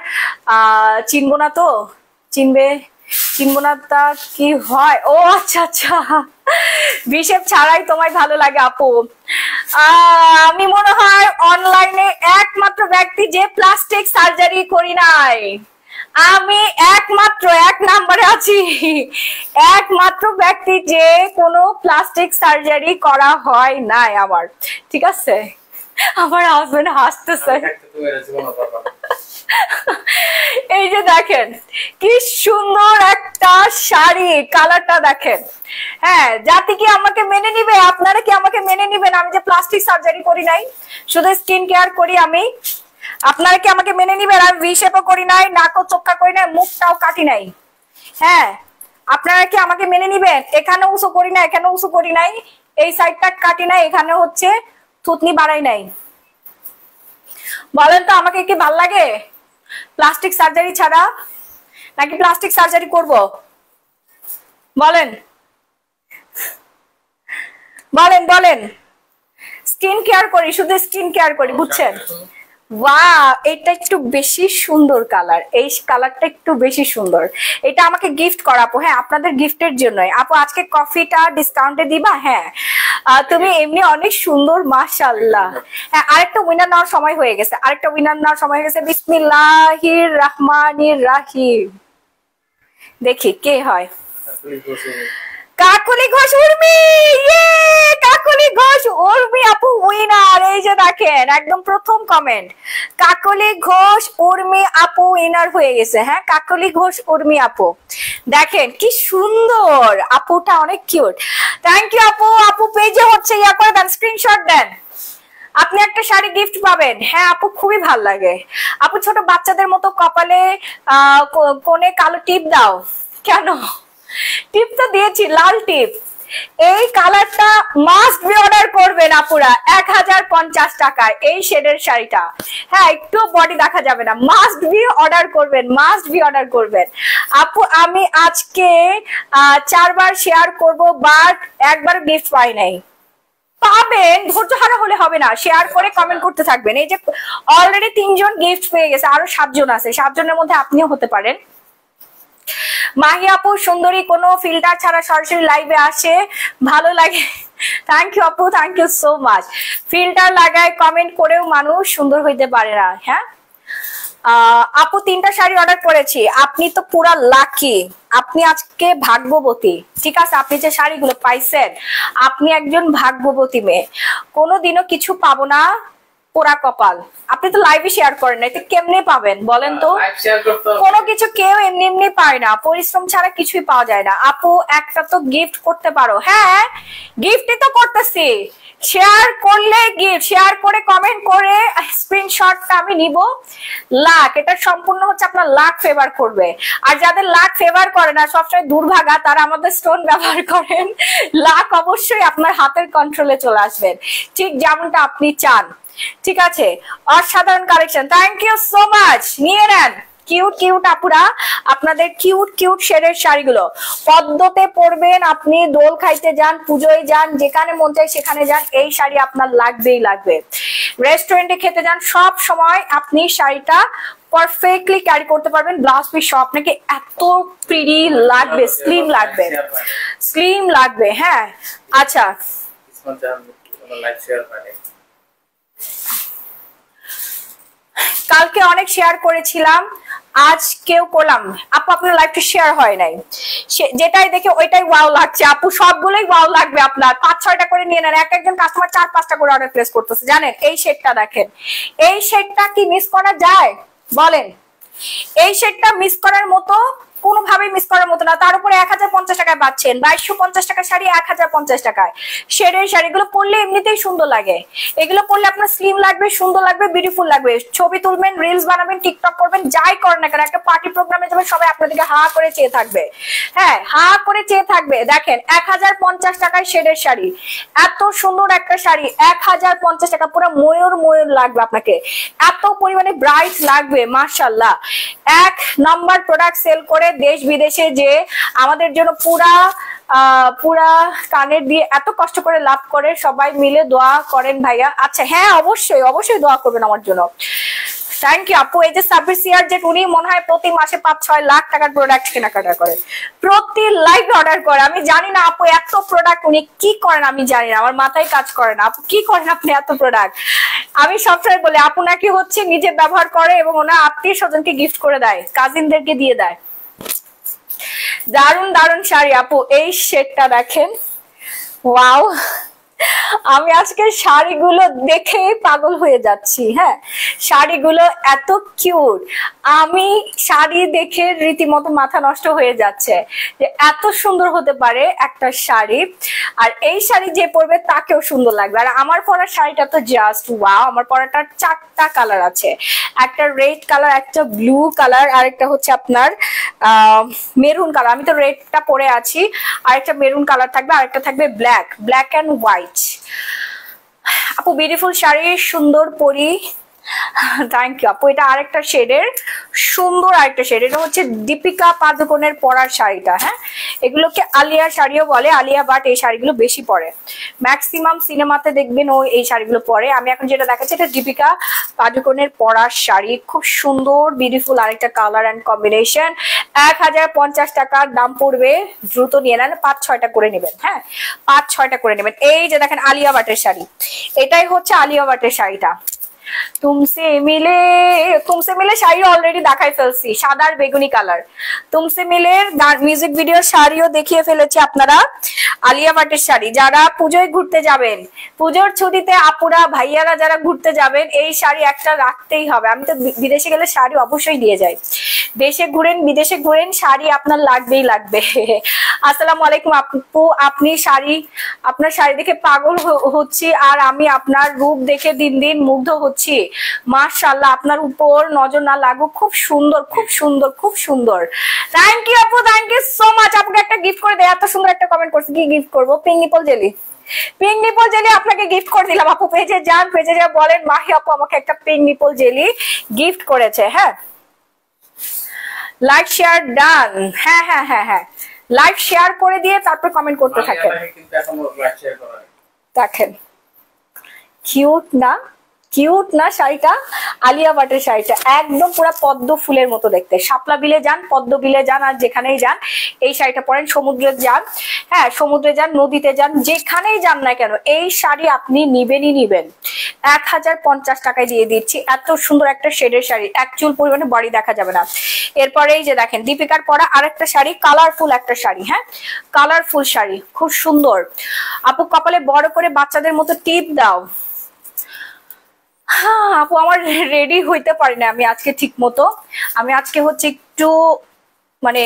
চিনবো না তো? চিনবো না তা কি হয়? ও আচ্ছা আচ্ছা, বিশেপ ছাড়াই তোমায় ভালো লাগে আপু। আমি মনে হয় অনলাইনে একমাত্র ব্যক্তি যে প্লাস্টিক সার্জারি করি নাই। আমি একমাত্র 1 নম্বরে আছি, একমাত্র ব্যক্তি যে কোনো প্লাস্টিক সার্জারি করা হয় নাই আমার। ঠিক আছে, আমার হাজবেন্ড হাসতেছে। এই যে দেখেন কি সুন্দর একটা শাড়ি, কালারটা দেখেন। হ্যাঁ, জাতি কি আমাকে মেনে নিবে? আপনারা কি আমাকে মেনে নিবেন? আমি যে প্লাস্টিক সার্জারি করি নাই, শুধু স্কিন কেয়ার করি আমি। আপনারা কি আমাকে মেনে নিবেন? আমি ভি শেপও করি নাই, নাকও চোখা করি নাই, মুখটাও কাটি নাই। হ্যাঁ, আপনারা কি আমাকে মেনে নিবেন? এখানে উঁচু করি না, এখানে উঁচু করি নাই, এই সাইডটা কাটি নাই, এখানে হচ্ছে থুতনি বাড়াই নাই। বলেন তো আমাকে কি ভাল লাগে? প্লাস্টিক সার্জারি ছাড়া নাকি প্লাস্টিক সার্জারি করব? বলেন বলেন বলেন। স্কিন কেয়ার করি, শুধু স্কিন কেয়ার করি, বুঝছেন? ওয়াও, এটা একটু বেশি সুন্দর কালার, এই কালারটা একটু বেশি সুন্দর। এটা আমাকে গিফট করা আপু। হ্যাঁ, আপনাদের গিফটের জন্যই আপু। আজকে কফিটা ডিসকাউন্টে দিবা? হ্যাঁ, তুমি এমনি অনেক সুন্দর, মাশাআল্লাহ। হ্যাঁ, আরেকটা উইনার নেওয়ার সময় হয়ে গেছে, আরেকটা উইনার নেওয়ার সময় হয়ে গেছে। বিসমিল্লাহির রহমানির রহিম। দেখি কে হয়। কাকলি ঘোষ উর্মি, কাকলি ঘোষ উর্মি আপু উইনার। এই যে দেখেন, একদম প্রথম কমেন্ট, কাকলি ঘোষ উর্মি আপু উইনার হয়ে গেছে। হ্যাঁ, কাকলি ঘোষ উর্মি আপু, দেখেন কি সুন্দর, আপুটা অনেক কিউট। থ্যাংক ইউ আপু। আপু পেজে হচ্ছে ইয়া করে দেন, স্ক্রিনশট দেন, আপনি একটা শাড়ি গিফট পাবেন। হ্যাঁ আপু, খুবই ভাল লাগে আপু। ছোট বাচ্চাদের মতো কপালে কোণে কালো টিপ দাও কেন? টিপ তো দিয়েছি, লাল টিপ। এই কালারটা মাস্ট বি অর্ডার করবেন আপুরা, 1050 টাকায় এই শেডের শাড়িটা। হ্যাঁ, একটু বডি দেখা যাবে না, মাস্ট বি অর্ডার করবেন, মাস্ট বি অর্ডার করবেন আপু। আমি আজকে 4 বার শেয়ার করব, বাট একবার গিফট পাই নাই। পাবেন, ধৈর্য হারা হলে হবে না, শেয়ার করে কমেন্ট করতে থাকবেন। এই যে অলরেডি 3 জন গিফট পেয়ে গেছে, আরো 7 জন আছে, 7 জনের মধ্যে আপনিও হতে পারেন। মাহি আপু সুন্দরী, কোনো ফিল্টার ছাড়া সরাসরি লাইভে আসে, ভালো লাগে। থ্যাংক ইউ আপু, thank you so much. Filter লাগায় কমেন্ট করেও মানুষ সুন্দর হইতে পারে না। হ্যাঁ আপু, 3টা শাড়ি অর্ডার করেছি, আপনি তো পুরা লাকি, আপনি আজকে ভাগ্যবতী। ঠিক আছে, আপনি যে শাড়িগুলো পাইছেন, আপনি একজন ভাগ্যবতী মেয়ে। কোনোদিনও কিছু পাবো না, পোড়া কপাল। আপনি তো লাইভে শেয়ার করেন না, এটা কেমনে পাবেন বলেন তো? কোনো কিছু কেউ এমনি এমনি পায় না, পরিশ্রম ছাড়া কিছুই পাওয়া যায় না। আপু একটা তো গিফট করতে পারো। হ্যাঁ, গিফটই তো করতেছি, শেয়ার করলে গিফট, শেয়ার করে কমেন্ট করে স্ক্রিনশটটা আমি নিব। লাক, এটা সম্পূর্ণ হচ্ছে আপনার লাক ফেভার করবে। আর যাদের লাক ফেভার করে না, সবসময় দুর্ভাগা, তারা আমাদের স্টোন ব্যবহার করেন। লাক অবশ্যই আপনার হাতের কন্ট্রোলে চলে আসবেন, ঠিক যেমনটা আপনি চান। ঠিক আছে, অসাধারণ collection, thank you so much. নিয়ে নেন কিউট কিউট আপুরা, আপনাদের কিউট কিউট শেডের শাড়িগুলো। পদ্মতে পরবেন, আপনি দোল খাইতে যান, পুজোয় যান, যেখানে মন চায় সেখানে যান, এই শাড়ি আপনার লাগবেই লাগবে। রেস্টুরেন্টে খেতে যান, সব সময় আপনি শাড়িটা পারফেক্টলি ক্যারি করতে পারবেন। ব্লাউজ পিস সব আপনাকে এত প্রিটি লাগবে, স্লিম লাগবে, স্লিম লাগবে। হ্যাঁ আচ্ছা, কালকে অনেক শেয়ার করেছিলাম, আজ কেউ করলাম আপু, আপনার লাইভটা শেয়ার হয় নাই, যেটাই দেখে ওইটাই ওয়াও লাগছে আপু। সবগুলোই ওয়াও লাগবে আপনার, 5-6টা করে নিয়ে নেন। একজন কাস্টমার 4-5টা করে অর্ডার প্লেস করতেছে। জানেন, এই শেডটা দেখেন, এই শেডটা কি মিস করা যায় বলেন? এই শেডটা মিস করার মতো, কোনোভাবেই মিস করার মতো না। তার উপরে 1050 টাকায় পাচ্ছেন, 2250 টাকার শাড়ি 1050 টাকায়। শেডের শাড়িগুলো পরলে এমনিতেই সুন্দর লাগে, এগুলো পরলে আপনার স্লিম লাগবে, সুন্দর লাগবে, বিউটিফুল লাগবে। ছবি তুলবেন, রিলস বানাবেন, টিকটক করবেন, যাই করেন না কেন, একটা পার্টি প্রোগ্রামে যাবেন, সবাই আপনাদেরকে হা করে চেয়ে থাকবে। হ্যাঁ, হা করে চেয়ে থাকবে। দেখেন 1050 টাকায় শেডের শাড়ি, এত সুন্দর একটা শাড়ি, 1050 টাকা, পুরো ময়ূর ময়ূর লাগবে আপনাকে, এত পরিমাণে ব্রাইট লাগবে, মাশাআল্লাহ। 1 নাম্বার প্রোডাক্ট সেল করে দেশ বিদেশে যে আমাদের জন্য পুরা কানের দিয়ে এত কষ্ট করে লাভ করে, সবাই মিলে দোয়া করেন ভাইয়া। আচ্ছা হ্যাঁ, অবশ্যই অবশ্যই দোয়া করবেন আমার জন্য। থ্যাংক ইউ আপু। এই যে সাব্বির সিয়ার, যে উনি মনে হয় প্রতি মাসে 5-6 লাখ টাকার প্রোডাক্ট কেনাকাটা করে, প্রতি লাইভে অর্ডার করে। আমি জানি না আপু এত প্রোডাক্ট উনি কি করেন, আমি জানি না, আমার মাথায় কাজ করে না। আপু কি করেন আপনি এত প্রোডাক্ট? আমি সবসময় বলি আপু নাকি হচ্ছে নিজে ব্যবহার করে এবং ওনার আত্মীয় স্বজনকে গিফট করে দেয়, কাজিনদেরকে দিয়ে দেয়। দারুন দারুন শাড়ি আপু। এই শেডটা দেখেন, ওয়াও, আমি আজকে শাড়িগুলো দেখে পাগল হয়ে যাচ্ছি। হ্যাঁ, শাড়িগুলো এত কিউট, আমি শাড়ি দেখে রীতিমতো মাথা নষ্ট হয়ে যাচ্ছে যে এত সুন্দর হতে পারে একটা শাড়ি। আর এই শাড়ি যে পরবে তাকেও সুন্দর লাগবে। আর আমার পরা শাড়িটা তো জাস্ট ওয়াও। আমার পরাটার 4টা কালার আছে, একটা রেড কালার, একটা ব্লু কালার, আর একটা হচ্ছে আপনার মেরুন কালার। আমি তো রেডটা পরে আছি, আর একটা মেরুন কালার থাকবে, আর একটা থাকবে ব্ল্যাক, ব্ল্যাক অ্যান্ড হোয়াইট। আপু বিউটিফুল শাড়ি, সুন্দর পরি। থ্যাংক ইউ আপু। এটা আরেকটা শেডের সুন্দর আরেকটা শেড, এটা হচ্ছে দীপিকা পাদুকোনের পরার শাড়িটা। হ্যাঁ, এগুলোকে আলিয়া শাড়িও বলে, আলিয়া বাট এই শাড়িগুলো বেশি পরে, ম্যাক্সিমাম সিনেমাতে দেখবেন ও এই শাড়িগুলো পরে। আমি এখন যেটা দেখাচ্ছি এটা দীপিকা পাদুকোনের পরার শাড়ি, খুব সুন্দর বিউটিফুল আরেকটা কালার অ্যান্ড কম্বিনেশন। 1050 টাকার দাম পড়বে, দ্রুত নিয়ে নেন, 5-6টা করে নেবেন। হ্যাঁ, 5-6টা করে নেবেন। এই যে দেখেন আলিয়া বাটের শাড়ি, এটাই হচ্ছে আলিয়া বাটের শাড়িটা। তুমসে মিলে শাড়ি অলরেডি দেখাই ফেলছি, সাদা আর বেগুনি কালার। তুমসে মিলের মিউজিক ভিডিও শাড়িও দেখিয়ে ফেলেছি আপনারা। আলিয়া ভাটের শাড়ি, যারা পুজোয় ঘুরতে যাবেন, পুজোর ছুটিতে আপুরা ভাইয়ারা যারা ঘুরতে যাবেন, এই শাড়ি একটা রাখতেই হবে। আমি তো বিদেশে গেলে শাড়ি অবশ্যই দিয়ে যাই, দেশে ঘুরেন বিদেশে ঘুরেন, শাড়ি আপনার লাগবেই লাগবে। আসসালামু আলাইকুম আপু, আপনার শাড়ি দেখে পাগল হচ্ছি, আর আমি আপনার রূপ দেখে দিন দিন মুগ্ধ হচ্ছি। মাশাআল্লাহ, আপনার উপর নজর না লাগুক, খুব সুন্দর খুব সুন্দর খুব সুন্দর। থ্যাংক ইউ আপু, থ্যাংক ইউ সো মাচ। আপনাকে একটা গিফট করে দেয়, এত সুন্দর একটা কমেন্ট করছে, কি গিফট করবো? Pink nipple jelly, pink nipple jelly আপনাকে গিফট করে দিলাম। আপু পেজে যান, পেজে যা বলেন মাহি আপু আমাকে একটা পিঙ্ক নিপল জেলি গিফট করেছে। হ্যাঁ, লাইক শেয়ার ডান। হ্যাঁ হ্যাঁ হ্যাঁ হ্যাঁ, লাইক শেয়ার করে দিয়ে তারপর কমেন্ট করতে থাকেন। দেখেন কিউট না, কিউট না শাড়িটা? আলিয়া ভাটের শাড়িটা একদম পুরো পদ্ম ফুলের মতো দেখতে। শাপলা বিলে যান, পদ্ম বিলে যান, আর যেখানেই যান এই শাড়িটা পরেন। সমুদ্রে যান, হ্যাঁ সমুদ্রে যান, নদীতে যান, যেখানেই যান না কেন এই শাড়ি আপনি নিবেনই নিবেন। 1050 টাকায় দিয়ে দিচ্ছি। এত সুন্দর একটা শেডের শাড়ি, অ্যাকচুয়াল পরিমাণে বডি দেখা যাবে না। এরপরে এই যে দেখেন দীপিকার পরা আরেকটা শাড়ি, কালারফুল একটা শাড়ি। হ্যাঁ, কালারফুল শাড়ি, খুব সুন্দর। আপু কপালে বড় করে বাচ্চাদের মতো টিপ দাও। হ্যাঁ আপু, আমার রেডি হইতে পারি না আমি আজকে ঠিক মতো। আমি আজকে হচ্ছে একটু মানে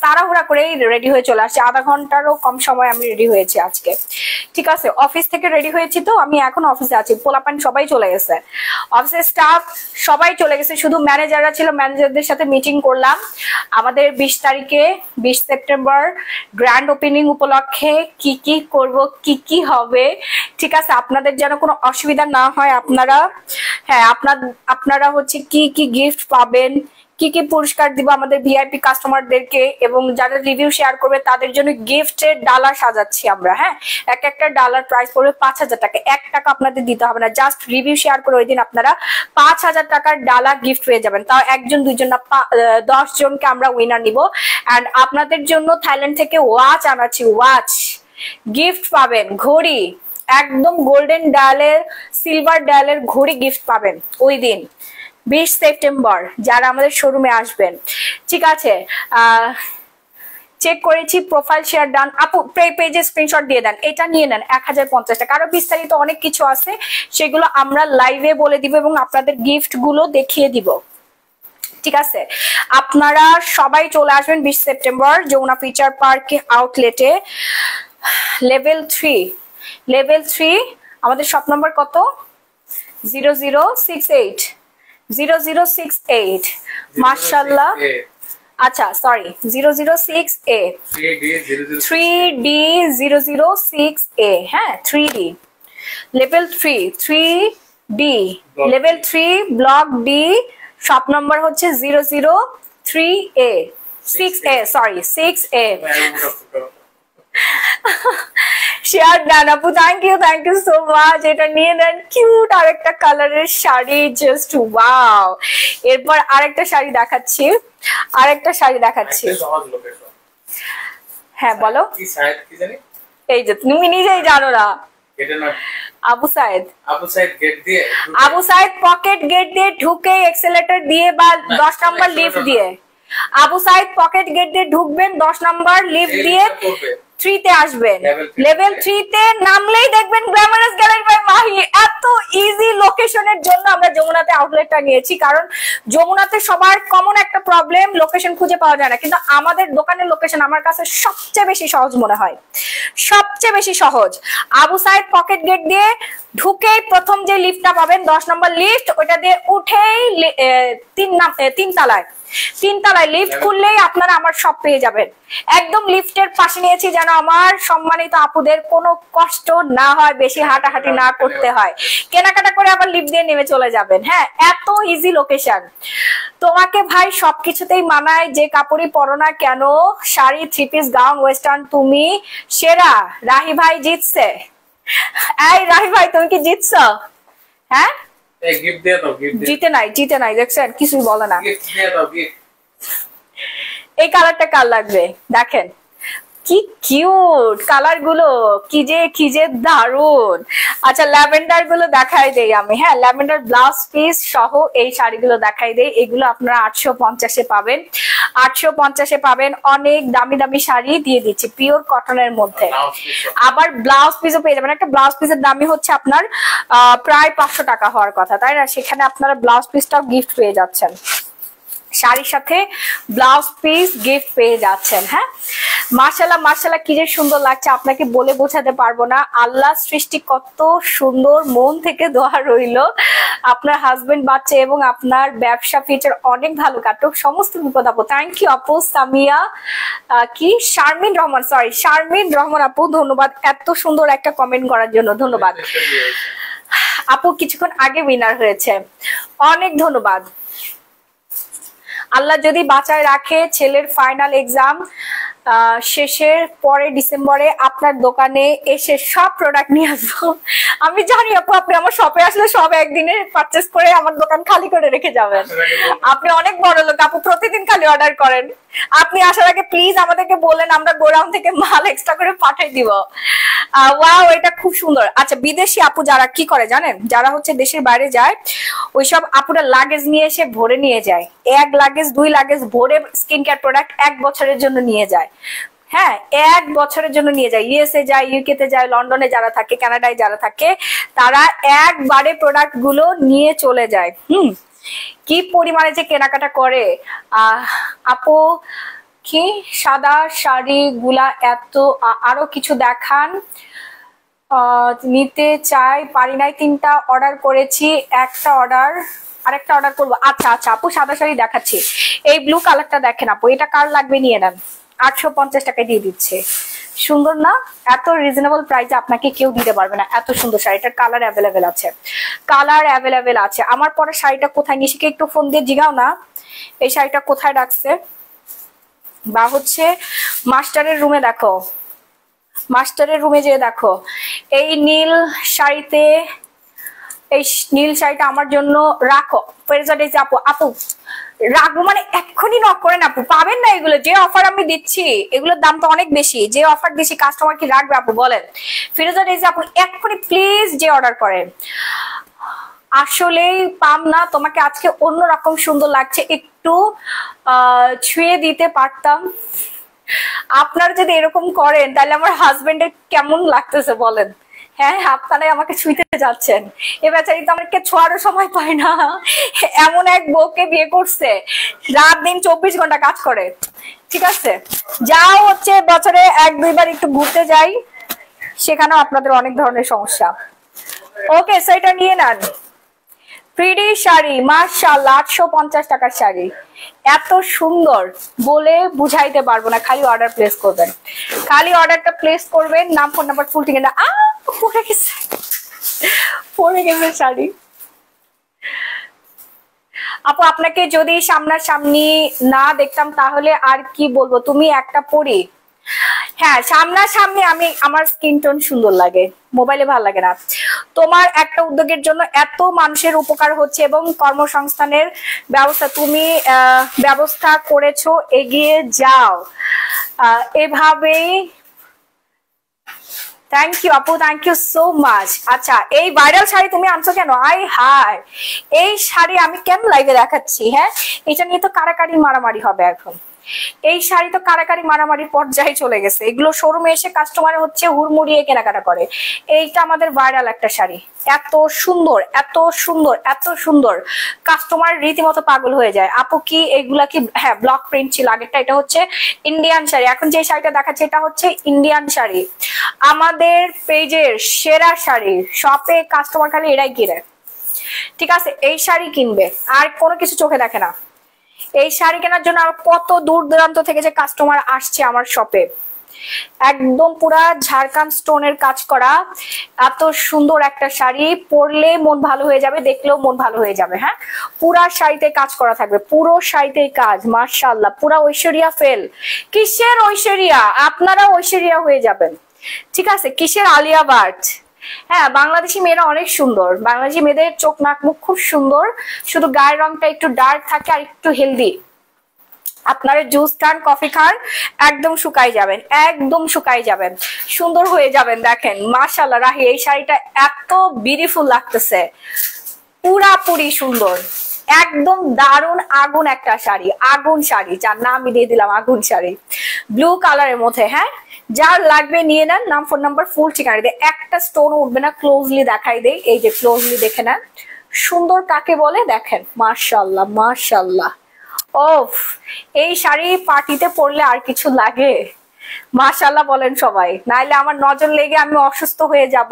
তাড়াহুড়া করেই রেডি হয়ে চলে আসছি, আধা ঘন্টারও কম সময় আমি রেডি হয়েছি আজকে। ঠিক আছে, অফিস থেকে রেডি হয়েছি, তো আমি এখন অফিসে আছি। পোলাপান সবাই চলে গেছে, অফিসের স্টাফ সবাই চলে গেছে, শুধু ম্যানেজাররা ছিল। ম্যানেজারদের সাথে মিটিং করলাম আমাদের 20 তারিখে 20 সেপ্টেম্বর গ্র্যান্ড ওপেনিং উপলক্ষে কি কি করব, কি কি হবে। ঠিক আছে, আপনাদের যেন কোনো অসুবিধা না হয়। আপনারা হ্যাঁ আপনারা হচ্ছে কি কি গিফট পাবেন, কি কি পুরস্কার দিব আমাদের ভিআইপি কাস্টমারদেরকে, এবং যারা রিভিউ শেয়ার করবে তাদের জন্য গিফটের ডালা সাজাচ্ছি আমরা। হ্যাঁ, একটা ডালার প্রাইস পড়বে 5000 টাকা। 1 টাকা আপনাদের দিতে হবে না, জাস্ট রিভিউ শেয়ার করে ওই দিন আপনারা 5000 টাকার ডালা গিফট পেয়ে যাবেন। তাও 1 2 জন না, 10 জনকে আমরা উইনার নিব। অ্যান্ড আপনাদের জন্য থাইল্যান্ড থেকে ওয়াচ আনাচ্ছি, ওয়াচ গিফট পাবেন। ঘড়ি একদম গোল্ডেন ডায়ালের, সিলভার ডায়ালের ঘড়ি গিফট পাবেন ওই দিন 20 সেপ্টেম্বর যারা আমাদের শোরুমে আসবেন। ঠিক আছে, চেক করেছি, প্রোফাইল শেয়ার ডান। আপু পেজে স্ক্রিনশট দিয়ে দেন, এটা নিয়ে নেন 1050 টাকা। আরো বিস্তারিত অনেক কিছু আছে, সেগুলো আমরা লাইভে বলে দিব এবং আপনাদের গিফট গুলো দেখিয়ে দিব। ঠিক আছে, আপনারা সবাই চলে আসবেন 20 সেপ্টেম্বর যমুনা ফিচার পার্ক আউটলেটে। লেভেল 3 আমাদের শপ নম্বর কত? 0068 মাশাআল্লাহ। আচ্ছা সরি, 006A 3D006A। হ্যাঁ 3D level 3D level 3 block D, shop number হচ্ছে 003A 6A sorry 6A। Share done আপু, থ্যাংক ইউ সো মাচ। এটা নিয়ে নেন, কিউট আরেকটা কালারের শাড়ি, জাস্ট ওয়াও। এরপর আরেকটা শাড়ি দেখাচ্ছি, হ্যাঁ বলো। এই যে তুমি নিজেই জানো না, আবু সাইদ পকেট গেট দিয়ে ঢুকে এক্সেলেটর দিয়ে বা 10 নম্বর লিফট দিয়ে, আবু সাইদ পকেট গেট দিয়ে ঢুকবেন, 10 নম্বর লিফট দিয়ে 3 তে আসবেন। লেভেল 3 তে নামলেই দেখবেন গ্ল্যামারাস গ্যালারি বাই মাহি। এত ইজি লোকেশনের জন্য আমরা যমুনাতে আউটলেটটা নিয়েছি, কারণ যমুনাতে সবার কমন একটা প্রবলেম, লোকেশন খুঁজে পাওয়া যায় না। কিন্তু আমাদের দোকানের লোকেশন আমার কাছে সবচেয়ে বেশি সহজ মনে হয়, সবচেয়ে বেশি সহজ। আবু সাইদ পকেট গেট দিয়ে ঢুকেই প্রথম যে লিফটটা পাবেন 10 নম্বর লিফট, ওইটা দিয়ে উঠেই 3 তলায় লিফট খুললেই আপনারা আমার সব পেয়ে যাবেন। একদম লিফটের পাশে নিয়েছি যেন আমার সম্মানিত আপুদের কোনো কষ্ট না হয়, বেশি হাঁটাহাঁটি না করতে হয়, কেনাকাটা করে আবার লিফট দিয়ে নেমে চলে যাবেন। হ্যাঁ, এত ইজি লোকেশন। তোমাকে ভাই সবকিছুতেই মানায়, যে কাপড়ই পরো না কেন, sari, three piece, gown, western, তুমি সেরা। রাহি ভাই জিতছে। এই রাহি ভাই তুমি কি জিতছ? হ্যাঁ
গিফট দিয়ে দাও, গিফট
জিতে নাই, জিতে নাই, দেখছেন কিছুই বলে না।
গিফট দিয়ে দাও, গিফট।
এই কালারটা কার লাগবে দেখেন, কি কিউট কালার গুলো, কি যে দারুন। আচ্ছা ল্যাভেন্ডার গুলো দেখাই দেই আমি, হ্যাঁ ল্যাভেন্ডার ব্লাউজ পিস সহ এই শাড়িগুলো দেখাই দেই। এগুলো আপনারা 850-এ পাবেন, 850-এ পাবেন। অনেক দামি দামি শাড়ি দিয়ে দিচ্ছি পিওর কটনের মধ্যে। আবার ব্লাউজ পিসও পেয়ে যাবেন। একটা ব্লাউজ পিসের দামই হচ্ছে আপনার প্রায় 500 টাকা হওয়ার কথা, তাই না? সেখানে আপনারা ব্লাউজ পিসটাও গিফট পেয়ে যাচ্ছেন, শাড়ির সাথে ব্লাউজ পিস গিফট পেয়ে যাচ্ছেন। হ্যাঁ মাশাআল্লাহ মাশাআল্লাহ, কি যে সুন্দর লাগছে আপনাকে বলে বোঝাতে পারবো না। আল্লাহ সৃষ্টি কত সুন্দর, মন থেকে দোয়া রইল আপনার হাজবেন্ড, বাচ্চা এবং আপনার ব্যবসা ফিউচার অনেক ভালো কাটুক, সমস্ত বিপদ আপু। থ্যাংক ইউ আপু সামিয়া, কি শারমিন রহমান, সরি শারমিন রহমান আপু, ধন্যবাদ এত সুন্দর একটা কমেন্ট করার জন্য, ধন্যবাদ আপু। কিছুক্ষণ আগে উইনার হয়েছে, অনেক ধন্যবাদ। আল্লাহ যদি বাঁচায় রাখে, ছেলের ফাইনাল এক্সাম শেষের পরে ডিসেম্বরে আপনার দোকানে এসে সব প্রোডাক্ট নিয়ে আসবো। আমি জানি আপু আপনি আমার শপে আসলে সব একদিনে পারচেস করে আমার দোকান খালি করে রেখে যাবেন। আপনি অনেক বড় লোক আপু, প্রতিদিন খালি অর্ডার করেন। আপনি আসার আগে প্লিজ আমাদেরকে বলেন, আমরা গোডাউন থেকে মাল এক্সট্রা করে পাঠিয়ে দিব। ওয়াও এটা খুব সুন্দর। আচ্ছা বিদেশি আপু যারা কি করে জানেন, যারা হচ্ছে দেশের বাইরে যায়, ওইসব আপুরা লাগেজ নিয়ে এসে ভরে নিয়ে যায়, 1 লাগেজ 2 লাগেজ ভরে স্কিন কেয়ার প্রোডাক্ট 1 বছরের জন্য নিয়ে যায়। হ্যাঁ 1 বছরের জন্য নিয়ে যায়, ইউএসএ যায়, ইউকে তে যায়, লন্ডনে যারা থাকে, কানাডায় যারা থাকে, তারা একবারে প্রোডাক্ট গুলো নিয়ে চলে যায়। কি পরিমাণে যে কেনাকাটা করে। আপু কি সাদা শাড়ি গুলা এত, আরো কিছু দেখান, নিতে চাই, পারি নাই, 3টা অর্ডার করেছি, আরেকটা অর্ডার করবো। আচ্ছা আচ্ছা আপু সাদা শাড়ি দেখাচ্ছি, এই ব্লু কালারটা দেখেন আপু, এটা কার লাগবে নিয়ে নেন, 850 টাকায় দিয়ে দিচ্ছে। সুন্দর না? এত রিজনেবল প্রাইসে আপনাকে কেউ দিতে পারবে না এত সুন্দর শাড়িটার কালার অ্যাভেলেবেল আছে, কালার অ্যাভেলেবেল আছে। আমার পরে শাড়িটা কোথায়, নিশিকে একটু ফোন দিয়ে জিগাও না এই শাড়িটা কোথায় রাখছে, বা হচ্ছে মাস্টারের রুমে দেখো, মাস্টারের রুমে যেয়ে দেখো। এই নীল শাড়িতে, এই নীল শাড়িটা আমার জন্য রাখো। আপু আপু রাখবো মানে এক্ষুনি নক করেন আপু, পাবেন না এগুলো, যে অফার আমি দিচ্ছি এগুলোর দাম তো অনেক বেশি, যে অফার দিচ্ছি কাস্টমার কি রাখবে আপু বলেন? ফিরোজা ডেজি আপু এক্ষুনি প্লিজ যে অর্ডার করেন। আসলেই পাম না, তোমাকে আজকে অন্যরকম সুন্দর লাগছে, একটু ছুঁয়ে দিতে পারতাম। আপনারা যদি এরকম করেন তাহলে আমার হাজবেন্ডের কেমন লাগতেছে বলেন? হ্যাঁ আপনারাই আমাকে ছুঁইতে যাচ্ছেন, এ বেচারি তো আমাকে ছোঁয়ারও সময় পায় না। এমন এক বউকে বিয়ে করছে, রাত দিন 24 ঘন্টা কাজ করে। ঠিক আছে যাও হচ্ছে বছরে 1-2 বার একটু ঘুরতে যাই, সেখানেও আপনাদের অনেক ধরনের সমস্যা। ওকে সেটা নিয়ে নেন। প্রিটি শাড়ি মাশাআল্লাহ, 850 টাকার শাড়ি, এত সুন্দর বলে বুঝাইতে পারবো না। খালি অর্ডার প্লেস করবেন, খালি অর্ডারটা প্লেস করবেন, নাম ফোন নাম্বার ফুল ঠিকানা। পড়ে গেছে শাড়ি। আপু আপনাকে যদি সামনাসামনি না দেখতাম তাহলে আর কি বলবো, তুমি একটা পরি। হ্যাঁ সামনাসামনি আমি, আমার স্কিন টোন সুন্দর লাগে, মোবাইলে ভালো লাগে না। তোমার একটা উদ্যোগের জন্য এত মানুষের উপকার হচ্ছে এবং কর্মসংস্থানের ব্যবস্থা তুমি ব্যবস্থা করেছো, এগিয়ে যাও এভাবেই। থ্যাংক ইউ আপু, থ্যাংক ইউ সো মাচ। আচ্ছা এই ভাইরাল শাড়ি তুমি আনছো কেন? হাই এই শাড়ি আমি কেন লাইভে দেখাচ্ছি? হ্যাঁ এটা নিয়ে তো কারাকারি মারামারি হবে এখন। এই শাড়ি তো কারাকারি মারামারির পর্যায়ে চলে গেছে, এগুলো শোরুমে এসে কাস্টমার হচ্ছে হুড়মুড়িয়ে কেনাকাটা করে। এইটা আমাদের ভাইরাল একটা শাড়ি, এত সুন্দর এত সুন্দর এত সুন্দর, কাস্টমার রীতিমতো পাগল হয়ে যায়। আপু কি এগুলা কি? হ্যাঁ ব্লক প্রিন্ট ছিল আগেরটা, এটা হচ্ছে ইন্ডিয়ান শাড়ি। এখন যে শাড়িটা দেখাচ্ছে এটা হচ্ছে ইন্ডিয়ান শাড়ি, আমাদের পেজের সেরা শাড়ি, শপে কাস্টমার খালি এরাই কিনে। ঠিক আছে এই শাড়ি কিনবে, আর কোনো কিছু চোখে দেখে না। এই শাড়ি কেনার জন্য আর কত দূর দূরান্ত থেকে যে কাস্টমার আসছে আমার শপে, একদম পুরা ঝাড়খান্ড স্টোনের কাজ করা, এত সুন্দর একটা শাড়ি, পরলে মন ভালো হয়ে যাবে, দেখলেও মন ভালো হয়ে যাবে। হ্যাঁ, পুরা শাড়িতে কাজ করা থাকবে, পুরো শাড়িতে কাজ, মাশাআল্লাহ, পুরা ঐশ্বরিয়া ফেল। কিসের ঐশ্বরিয়া? আপনারা ঐশ্বরিয়া হয়ে যাবেন, ঠিক আছে? কিসের আলিয়া ভাট? হ্যাঁ, বাংলাদেশি মেয়েরা অনেক সুন্দর, বাংলাদেশি মেয়েদের চোখ নাক মুখ খুব সুন্দর, শুধু গায়ের রংটা একটু ডার্ক থাকে আর একটু হেলদি। আপনারা জুস খান, কফি খান, একদম শুকাই যাবেন, একদম শুকাই যাবেন, সুন্দর হয়ে যাবেন। দেখেন মাশাআল্লাহ রাহি, এই শাড়িটা এত বিউটিফুল লাগতেছে, পুরাপুরি সুন্দর, একদম দারুন আগুন একটা শাড়ি, আগুন শাড়ি, যার নাম আমি দিয়ে দিলাম আগুন শাড়ি, ব্লু কালারের মধ্যে। হ্যাঁ, যার লাগবে নিয়ে নেন, নাম, ফোন নাম্বার, ফুল ঠিকানা দিয়ে, একটা স্টোন উঠবে না, ক্লোজলি দেখাই দেই, এই যে ক্লোজলি দেখে নেন, সুন্দর কাকে বলে দেখেন, মাশাআল্লাহ মাশাআল্লাহ। ওফ, এই শাড়ি পার্টিতে পরলে আর কিছু লাগে? মাশাআল্লাহ বলেন সবাই, নাইলে আমার নজর লেগে আমি অসুস্থ হয়ে যাব।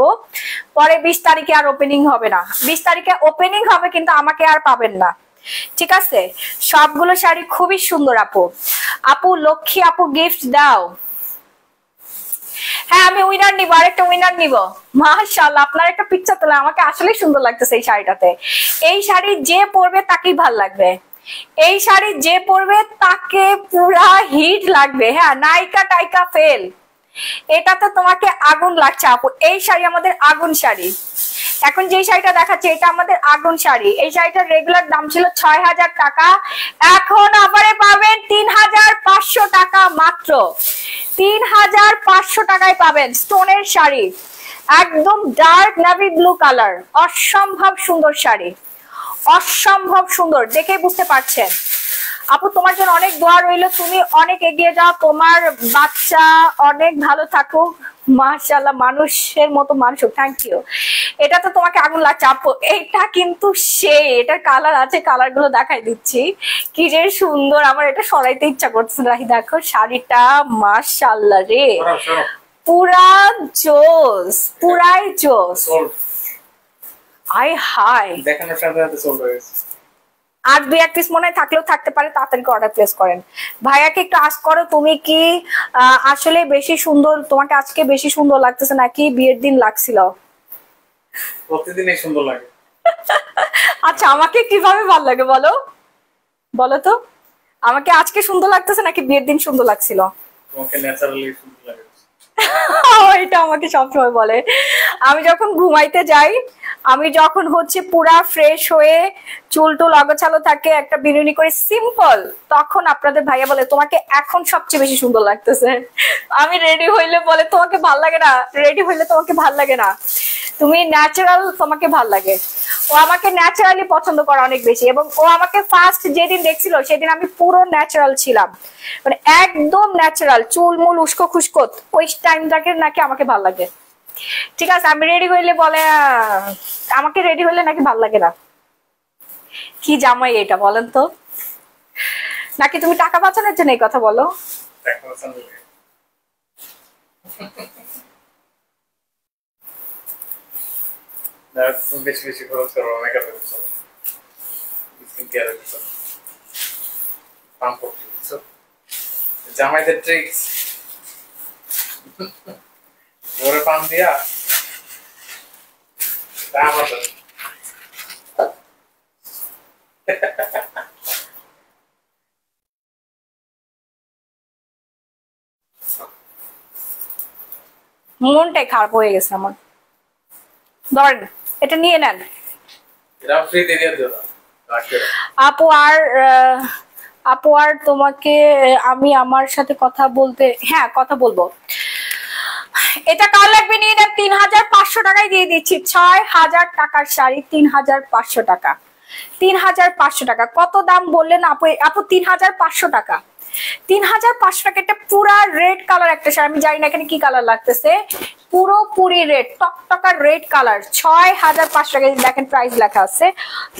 পরে 20 তারিখে আর ওপেনিং হবে না, 20 তারিখে ওপেনিং হবে কিন্তু আমাকে আর পাবেন না, ঠিক আছে? সবগুলো শাড়ি খুবই সুন্দর। আপু, আপু লক্ষ্মী আপু গিফট দাও। হ্যাঁ, আমি উইনার নিব, আরেকটা উইনার নিব। মাশাআল্লাহ, আপনার একটা পিকচার তোলা, আমাকে আসলেই সুন্দর লাগতেছে এই শাড়িটাতে। এই শাড়ি যে পরবে তাকেই ভাল লাগবে, এই শাড়ি যে পরবে তাকে পুরা হিট লাগবে। হ্যাঁ, নায়িকা টাইকা ফেল, এটাতে তোমাকে আগুন লাগছে আপু। এই শাড়ি আমাদের আগুন শাড়ি, এখন যে শাড়িটা দেখাচ্ছে এটা আমাদের আগুন শাড়ি। এই শাড়িটার রেগুলার দাম ছিল ৬,০০০ টাকা, এখন আবারে পাবেন ৩,৫০০ টাকা মাত্র, ৩,৫০০ টাকায় পাবেন স্টোনের শাড়ি, একদম ডার্ক নেভি ব্লু কালার, অসম্ভব সুন্দর শাড়ি, অসম্ভব সুন্দর, দেখে বুঝতে পারছেন। আপু তোমার জন্য অনেক দোয়া রইল, তুমি অনেক এগিয়ে যাও, তোমার বাচ্চা অনেক ভালো থাকুক, মাশাআল্লাহ, মানুষের মতো মানুষ। Thank you. এটা তো তোমাকে আগুন লাগছে আপু, এটা কিন্তু সেই, এটার কালার আছে, কালার গুলো দেখাই দিচ্ছি, কি যে সুন্দর, আমার এটা সরাইতে ইচ্ছা করছে। রাহি দেখো শাড়িটা, মাশাআল্লাহ রে, পুরা জোস, পুরাই জোস। আই হাই,
দেখানোর সাথে সাথে সোল্ড হয়ে গেছে।
আর 2-1 পিস মনে হয় থাকলেও থাকতে পারে, তাড়াতাড়ি অর্ডার প্লেস করেন। ভাইয়াকে একটু আস্ক করো, তুমি কি আসলে বেশি সুন্দর, তোমাকে আজকে বেশি সুন্দর লাগতেছে নাকি বিয়ের দিন লাগছিল?
প্রতিদিনই সুন্দর লাগে।
আচ্ছা, আমাকে কিভাবে ভালো লাগে বলো, বলো তো, আমাকে আজকে সুন্দর লাগতেছে নাকি বিয়ের দিন সুন্দর লাগছিল?
তোমাকে ন্যাচারালি সুন্দর লাগে।
এটা আমাকে সবসময় বলে, আমি যখন ঘুমাইতে যাই, আমি যখন হচ্ছে পুরা ফ্রেশ হয়ে চুল টুল অগোছালো থাকে, একটা বিনুনি করে সিম্পল, তখন আপনাদের ভাইয়া বলে তোমাকে এখন সবচেয়ে বেশি সুন্দর লাগতেছে। আমি রেডি হইলে বলে তোমাকে ভাল লাগে না, রেডি হইলে তোমাকে ভাল লাগে না, তুমি ন্যাচারাল, তোমাকে ভাল লাগে। ও আমাকে ন্যাচারালি পছন্দ করে অনেক বেশি, এবং ও আমাকে ফার্স্ট যেদিন দেখছিল সেদিন আমি পুরো ন্যাচারাল ছিলাম, মানে একদম ন্যাচারাল, চুল মুল উস্কো খুস্কো, ওই টাইমটাকে নাকি আমাকে ভাল লাগে। ঠিক আছে, আমি রেডি হইলে বলে আমাকে রেডি হইলে নাকি ভাল লাগে না। কি জামাই এটা বলেন তো, নাকি তুমি টাকা বাঁচানোর জন্য এই কথা বলো?
বেশি বেশি খরচ করো, অনেক জামাইদের ট্রিক্স ওরে পান দিয়া
মনটাই খারাপ হয়ে গেছে আমার। ধরেন এটা নিয়ে নেন আপু, আর তোমাকে আমি আমার সাথে কথা বলতে, হ্যাঁ কথা বলবো। এটা কার লাগবে নিয়ে নেন, ৩,৫০০ টাকায় দিয়ে দিচ্ছি। ৬,০০০ টাকার শাড়ি, ৩,৫০০ টাকা, ৩,৫০০ টাকা। কত দাম বললেন আপু? আপু ৩,৫০০ টাকা, ৩,৫০০ টাকা। এটা পুরা রেড কালার একটা শাড়ি, আমি জানি না এখানে কি কালার লাগতেছে, পুরোপুরি রেড, টকটকা রেড কালার। ৬,৫০০ টাকা, দেখেন প্রাইস লেখা আছে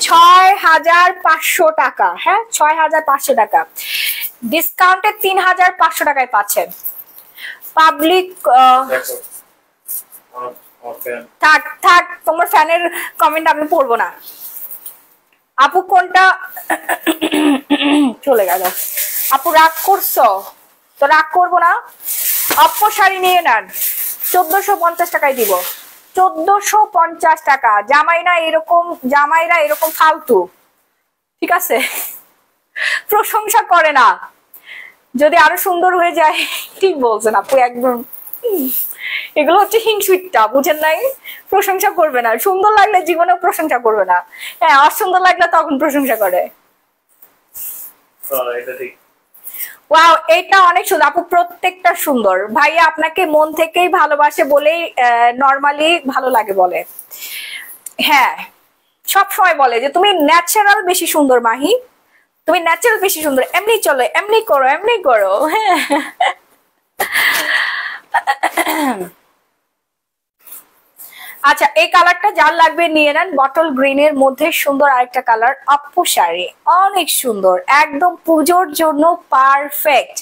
৬,৫০০ টাকা। হ্যাঁ, ৬,৫০০ টাকা, ডিসকাউন্টে ৩,৫০০ টাকায় পাচ্ছেন। পাবলিক থাক থাক, তোমার ফ্যানের কমেন্ট আমি পড়বো না। আপু কোনটা চলে গেল, আপু রাগ করছো তো? রাগ করবো না, অপ্প শাড়ি নিয়ে নেন, 1450 টাকায় দিব। 1450 টাকা। জামাইরা এরকম ফালতু, ঠিক আছে, প্রশংসা করে না, যদি আরো সুন্দর হয়ে যায়। ঠিক বলছেন আপু, একদম। এগুলো হচ্ছে হিংসুইটটা, বুঝেন নাই? প্রশংসা করবে না, সুন্দর লাগলে জীবনেও প্রশংসা করবে না। হ্যাঁ, অসুন্দর লাগলে তখন প্রশংসা করে।
এটা ঠিক।
ওয়াও, এটা অনেক সুন্দর আপু, প্রত্যেকটা সুন্দর। ভাইয়া আপনাকে মন থেকেই ভালোবাসে বলেই নরমালি ভালো লাগে বলে। হ্যাঁ, সব সময় বলে যে তুমি ন্যাচারাল বেশি সুন্দর মাহি, তুমি ন্যাচারাল বেশি সুন্দর, এমনি চলো, এমনি করো, এমনি করো। হ্যাঁ, আচ্ছা, এই কালারটা যার লাগবে নিয়ে নেন। বটল গ্রিনের মধ্যে সুন্দর আরেকটা কালার, আপু শাড়ি অনেক সুন্দর, একদম পুজোর জন্য পারফেক্ট।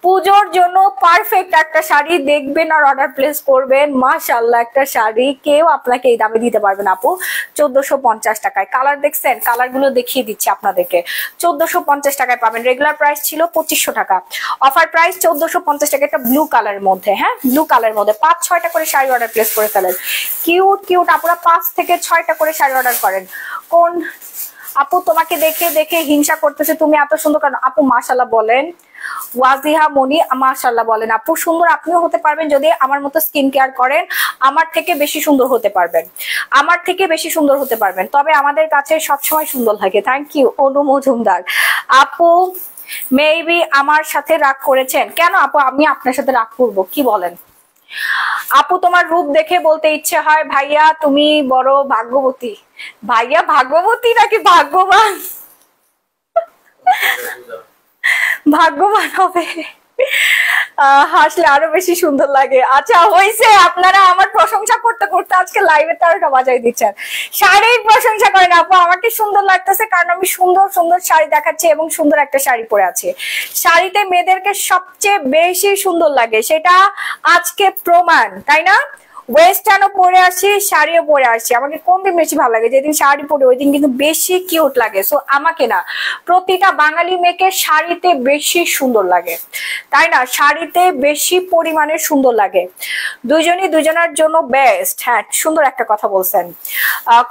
পুজোর জন্য পারফেক্ট একটা শাড়ি দেখবেন আর অর্ডার প্লেস করবেন। মাশাআল্লাহ, একটা শাড়ি কেউ আপনাকে এই দামে দিতে পারবে না আপু। 1450 টাকায়। কালার দেখছেন? কালার গুলো দেখিয়ে দিচ্ছি আপনাদেরকে। 1450 টাকায় পাবেন। রেগুলার প্রাইস ছিল 2500 টাকা, অফার প্রাইস 1450 টাকা। এটা ব্লু কালারের মধ্যে, হ্যাঁ, ব্লু কালারের মধ্যে 5-6টা করে শাড়ি অর্ডার প্লেস করে ফেলেন। কিউট কিউট আপুরা 5 থেকে 6টা করে শাড়ি অর্ডার করেন। কোন আপু তোমাকে দেখে দেখে হিংসা করতেছে, তুমি এত সুন্দর কেন? আপু মাশাআল্লাহ বলেন। ওয়াজিহা মনি মাশাআল্লাহ বলেন। আপু সুন্দর আপনিও হতে পারবেন যদি আমার মতো স্কিন কেয়ার করেন, আমার থেকে বেশি সুন্দর হতে পারবেন, আমার থেকে বেশি সুন্দর হতে পারবেন। তবে আমাদের কাছে সবসময় সুন্দর লাগে। Thank you Anu Majumdar. আপু মেবি আমার সাথে রাগ করেছেন কেন? আপু আমি আপনার সাথে রাগ করবো? কি বলেন আপু? তোমার রূপ দেখে বলতে ইচ্ছে হয় ভাইয়া তুমি বড় ভাগ্যবতী। ভাইয়া ভাগ্যবতী নাকি ভাগ্যবান? ভাগ্যবান হবে, হাসলে আরো বেশি সুন্দর লাগে। আচ্ছা হয়েছে, আপনারা আমার প্রশংসা করতে করতে আজকে লাইভে 13টা বাজাই দিচ্ছেন। শাড়ির প্রশংসা করেন আপু, আমাকে সুন্দর লাগতেছে কারণ আমি সুন্দর সুন্দর শাড়ি দেখাচ্ছি এবং সুন্দর একটা শাড়ি পরে আছি। শাড়িতে মেয়েদেরকে সবচেয়ে বেশি সুন্দর লাগে, সেটা আজকে প্রমাণ, তাই না? ওয়েস্টার্নও পরে আসি, শাড়িও পরে আসি। আমাকে কোন দিন বেশি ভালো লাগে? যেদিন শাড়ি পরে ওই দিন কিন্তু বেশি কিউট লাগে। সো আমাকে না, প্রতিটা বাঙালি মেয়েকে শাড়িতে বেশি সুন্দর লাগে, তাই না? শাড়িতে বেশি পরিমাণে সুন্দর লাগে। দুইজনই দুজনের জন্য বেস্ট। হ্যাঁ, সুন্দর একটা কথা বলছেন।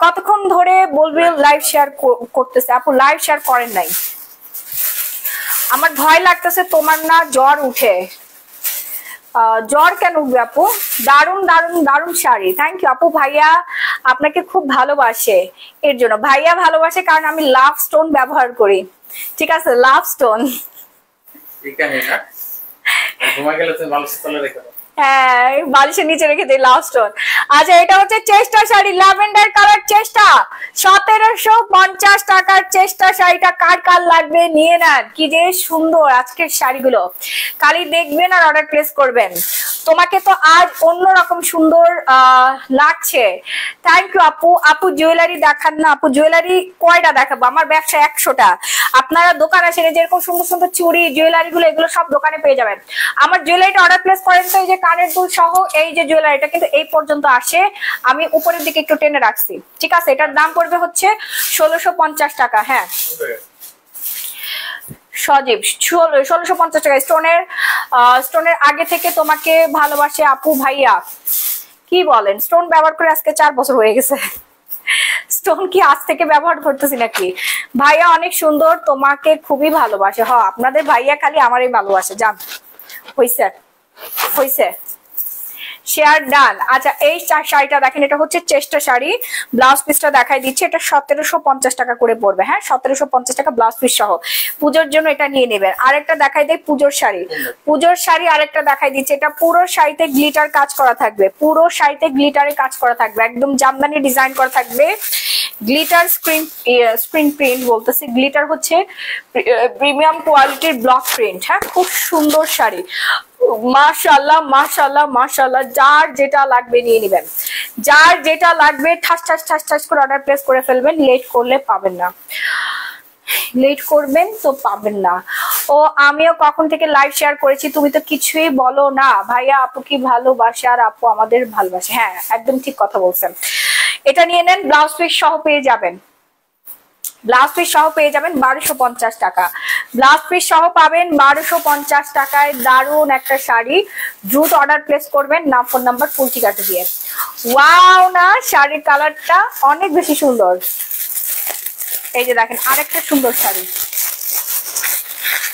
কতক্ষণ ধরে বলবে লাইভ শেয়ার করতেছে? আপু লাইভ শেয়ার করেন নাই, আমার ভয় লাগতেছে তোমার না জ্বর উঠে। জ্বর কেন উঠবে আপু? দারুন দারুন দারুন শাড়ি। থ্যাংক ইউ আপু। ভাইয়া আপনাকে খুব ভালোবাসে, এর জন্য। ভাইয়া ভালোবাসে কারণ আমি লাভ স্টোন ব্যবহার করি, ঠিক আছে? লাভ স্টোন। হ্যাঁ, বালিশের নিচে রেখে দিই লাভ স্টোন। আচ্ছা, এটা হচ্ছে চেষ্টা শাড়ি, ল্যাভেন্ডার কালার চেষ্টা, 1750 টাকার চেষ্টা শাড়িটা কার কার লাগবে নিয়ে নেন। কি যে সুন্দর আজকের শাড়িগুলো, খালি দেখবেন আর অর্ডার প্লেস করবেন। তোমাকে তো আজ অন্যরকম সুন্দর লাগছে। থ্যাংক ইউ আপু। আপু জুয়েলারি দেখান না আপু? জুয়েলারি কয়টা দেখাবো? আমার ব্যবসা 100টা। আপনারা দোকান আসেন, যেরকম সুন্দর সুন্দর চুড়ি জুয়েলারি গুলো এগুলো সব দোকানে পেয়ে যাবেন। আমার জুয়েলারিটা অর্ডার প্লেস করেন তো। এই যে কানের দুল সহ এই যে জুয়েলারিটা কিন্তু এই পর্যন্ত আসে, আমি উপরের দিকে একটু টেনে রাখছি, ঠিক আছে? এটার দাম পড়বে হচ্ছে 1650 টাকা। হ্যাঁ সজীব, 1650 টাকা। স্টোনের আগে থেকে তোমাকে ভালোবাসে আপু। ভাইয়া কি বলেন? স্টোন ব্যবহার করে আজকে 4 বছর হয়ে গেছে। স্টোন কি আজ থেকে ব্যবহার করতেছি নাকি? ভাইয়া অনেক সুন্দর, তোমাকে খুবই ভালোবাসে। হ্যাঁ, আপনাদের ভাইয়া খালি আমারই ভালোবাসে, জান। হইছে হইছে, শেয়ার ডান। আচ্ছা, এই শাড়িটা দেখেন, এটা হচ্ছে চেষ্টা শাড়ি। ব্লাউজ পিসটা দেখাই দিচ্ছি, এটা 1750 টাকা করে পড়বে। হ্যাঁ, 1750 টাকা ব্লাউজ পিস সহ। পুজোর জন্য এটা নিয়ে নেবেন। আরেকটা দেখাই দেয় পুজোর শাড়ি। পুজোর শাড়ি আরেকটা দেখাই দিচ্ছি, এটা পুরো শাড়িতে গ্লিটার কাজ করা থাকবে, পুরো শাড়িতে গ্লিটারের কাজ করা থাকবে, একদম জামদানি ডিজাইন করা থাকবে। গ্লিটার স্ক্রিন প্রিন্ট বলতেছি, গ্লিটার হচ্ছে প্রিমিয়াম কোয়ালিটির ব্লক প্রিন্ট। হ্যাঁ, খুব সুন্দর শাড়ি। মাশাআল্লাহ মাশাআল্লাহ মাশাআল্লাহ। যার যেটা লাগবে নিয়ে নেবেন, যার যেটা লাগবে ঠাস ঠাস ঠাস ঠাস করে অর্ডার প্লেস করে ফেলবেন। লেট করলে পাবেন না, লেট করবেন তো পাবেন না। ও আমিও কখন থেকে লাইভ শেয়ার করেছি, তুমি তো কিছুই বলো না। ভাইয়া আপু কি ভালোবাসে আর আপু আমাদের ভালোবাসে। হ্যাঁ, একদম ঠিক কথা বলছেন। এটা নিয়ে নেন, ব্লাউজ পিস সহ পেয়ে যাবেন, ব্লাউজ পিস সহ পেয়ে যাবেন 1250 টাকা। ব্লাউজ পিস সহ পাবেন 1250 টাকায় দারুন একটা শাড়ি। দ্রুত অর্ডার প্লেস করবেন নাম ফোন নাম্বার ফুল ঠিকানা দিয়ে। ওয়াও না, শাড়ির কালারটা অনেক বেশি সুন্দর। এই যে দেখেন আরেকটা সুন্দর শাড়ি,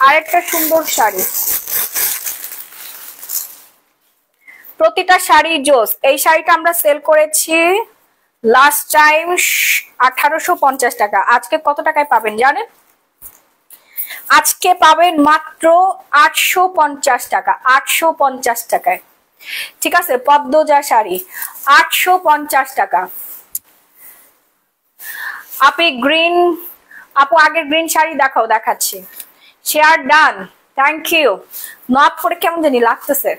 আরেকটা সুন্দর শাড়ি। প্রতিটা শাড়ি জোস। এই শাড়িটা আমরা সেল করেছি লাস্ট টাইম 1850 টাকা। আজকে কত টাকায় পাবেন জানেন? আজকে পাবেন মাত্র 850 টাকা, 850 টাকায়। ঠিক আছে, পদ্মজা শাড়ি 850 টাকা। আপনি গ্রিন, আপু আগের গ্রিন শাড়ি দেখাও, দেখাচ্ছি। Share done, thank you. নট করে কেমন জানি লাগতেছে।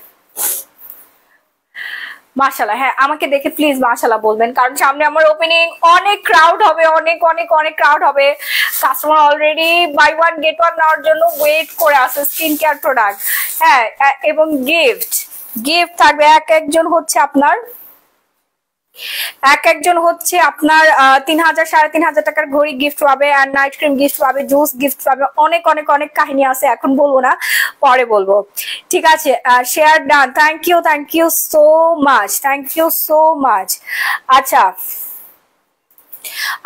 মাশাআল্লাহ, হ্যাঁ আমাকে দেখে প্লিজ মাশাআল্লাহ বলবেন, কারণ সামনে আমার ওপেনিং, অনেক ক্রাউড হবে, অনেক অনেক অনেক ক্রাউড হবে। Customer already buy one get one নেওয়ার জন্য ওয়েট করে আছে স্কিন কেয়ার প্রোডাক্ট। হ্যাঁ, এবং গিফট গিফট থাকবে। একজন হচ্ছে আপনার 3000 3500 টাকার ঘড়ি গিফট পাবে, আর নাইট ক্রিম গিফট পাবে, জুস গিফট পাবে। অনেক অনেক অনেক কাহিনী আছে, এখন বলবো না, পরে বলবো। ঠিক আছে, share done, thank you so much, thank you so much. আচ্ছা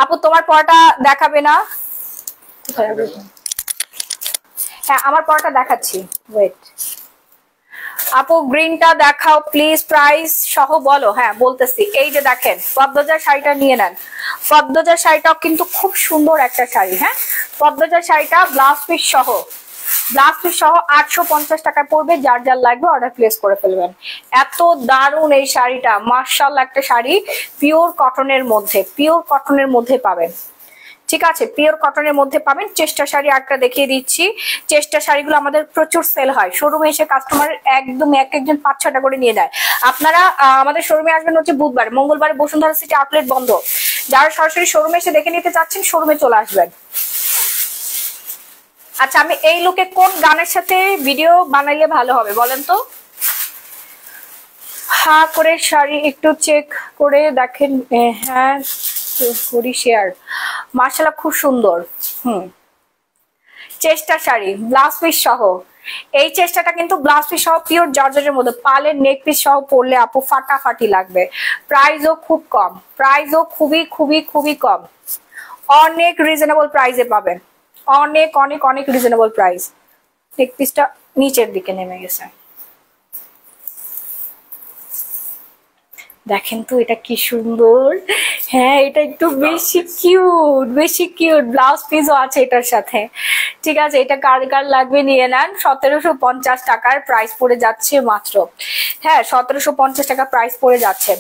আপু তোমার পরটা দেখাবে না? হ্যাঁ আমার পরটা দেখাচ্ছি, ওয়েট। আপু গ্রিনটা দেখাও প্লিজ, প্রাইস সহ বলো। হ্যাঁ বলতেছি, এই যে দেখেন পদ্মজার শাড়িটা নিয়ে নেন। পদ্মজার শাড়িটাও কিন্তু খুব সুন্দর একটা শাড়ি। হ্যাঁ, পদ্মজার শাড়িটা ব্লাউজ পিস সহ, ব্লাউজ পিস সহ 850 টাকা পড়বে। যার যার লাগবে অর্ডার প্লেস করে ফেলবেন। এত দারুণ এই শাড়িটা, মাশাআল্লাহ একটা শাড়ি। পিওর কটনের মধ্যে, পিওর কটনের মধ্যে পাবেন। ঠিক আছে, পিওর কটনের মধ্যে পাবেন। চেষ্টা শাড়ি একটা দেখিয়ে দিচ্ছি। চেষ্টা শাড়িগুলো আমাদের প্রচুর সেল হয়। শোরুমে এসে কাস্টমার একদম একজন 5-6টা করে নিয়ে যায়। আপনারা আমাদের শোরুমে আসবেন হচ্ছে বুধবার, মঙ্গলবারে বসুন্ধরা সিটি আউটলেট বন্ধ। যারা সরাসরি শোরুমে এসে দেখে নিতে চাচ্ছেন শোরুমে চলে আসবেন। আচ্ছা আমি এই লুকে কোন গানের সাথে ভিডিও বানাইলে ভালো হবে বলেন তো? হ্যাঁ করে শাড়ি একটু চেক করে দেখেন। হ্যাঁ করি শেয়ার, মাশাআল্লাহ খুব সুন্দর। চেষ্টা শাড়ি ব্লাউজ পিস সহ। এই চেষ্টাটা কিন্তু ব্লাউজ পিস সহ পিওর জর্জেটের মধ্যে, পালের নেক পিস সহ পরলে আপু ফাটাফাটি লাগবে। প্রাইসও খুব কম, প্রাইসও খুবই খুবই খুবই কম। অনেক রিজনেবল প্রাইসে পাবেন, অনেক অনেক অনেক রিজনেবল প্রাইস। নেক পিসটা নিচের দিকে নেমে গেছে, দেখেন তো এটা কি সুন্দর। হ্যাঁ এটা একটু বেশি কিউট, বেশি কিউট। ব্লাউজ পিসও আছে এটার সাথে। ঠিক আছে, এটা কার কার লাগবে নিয়ে নেন। 1750 টাকার প্রাইস পড়ে যাচ্ছে মাত্র। হ্যাঁ 1750 টাকা প্রাইস পড়ে যাচ্ছে।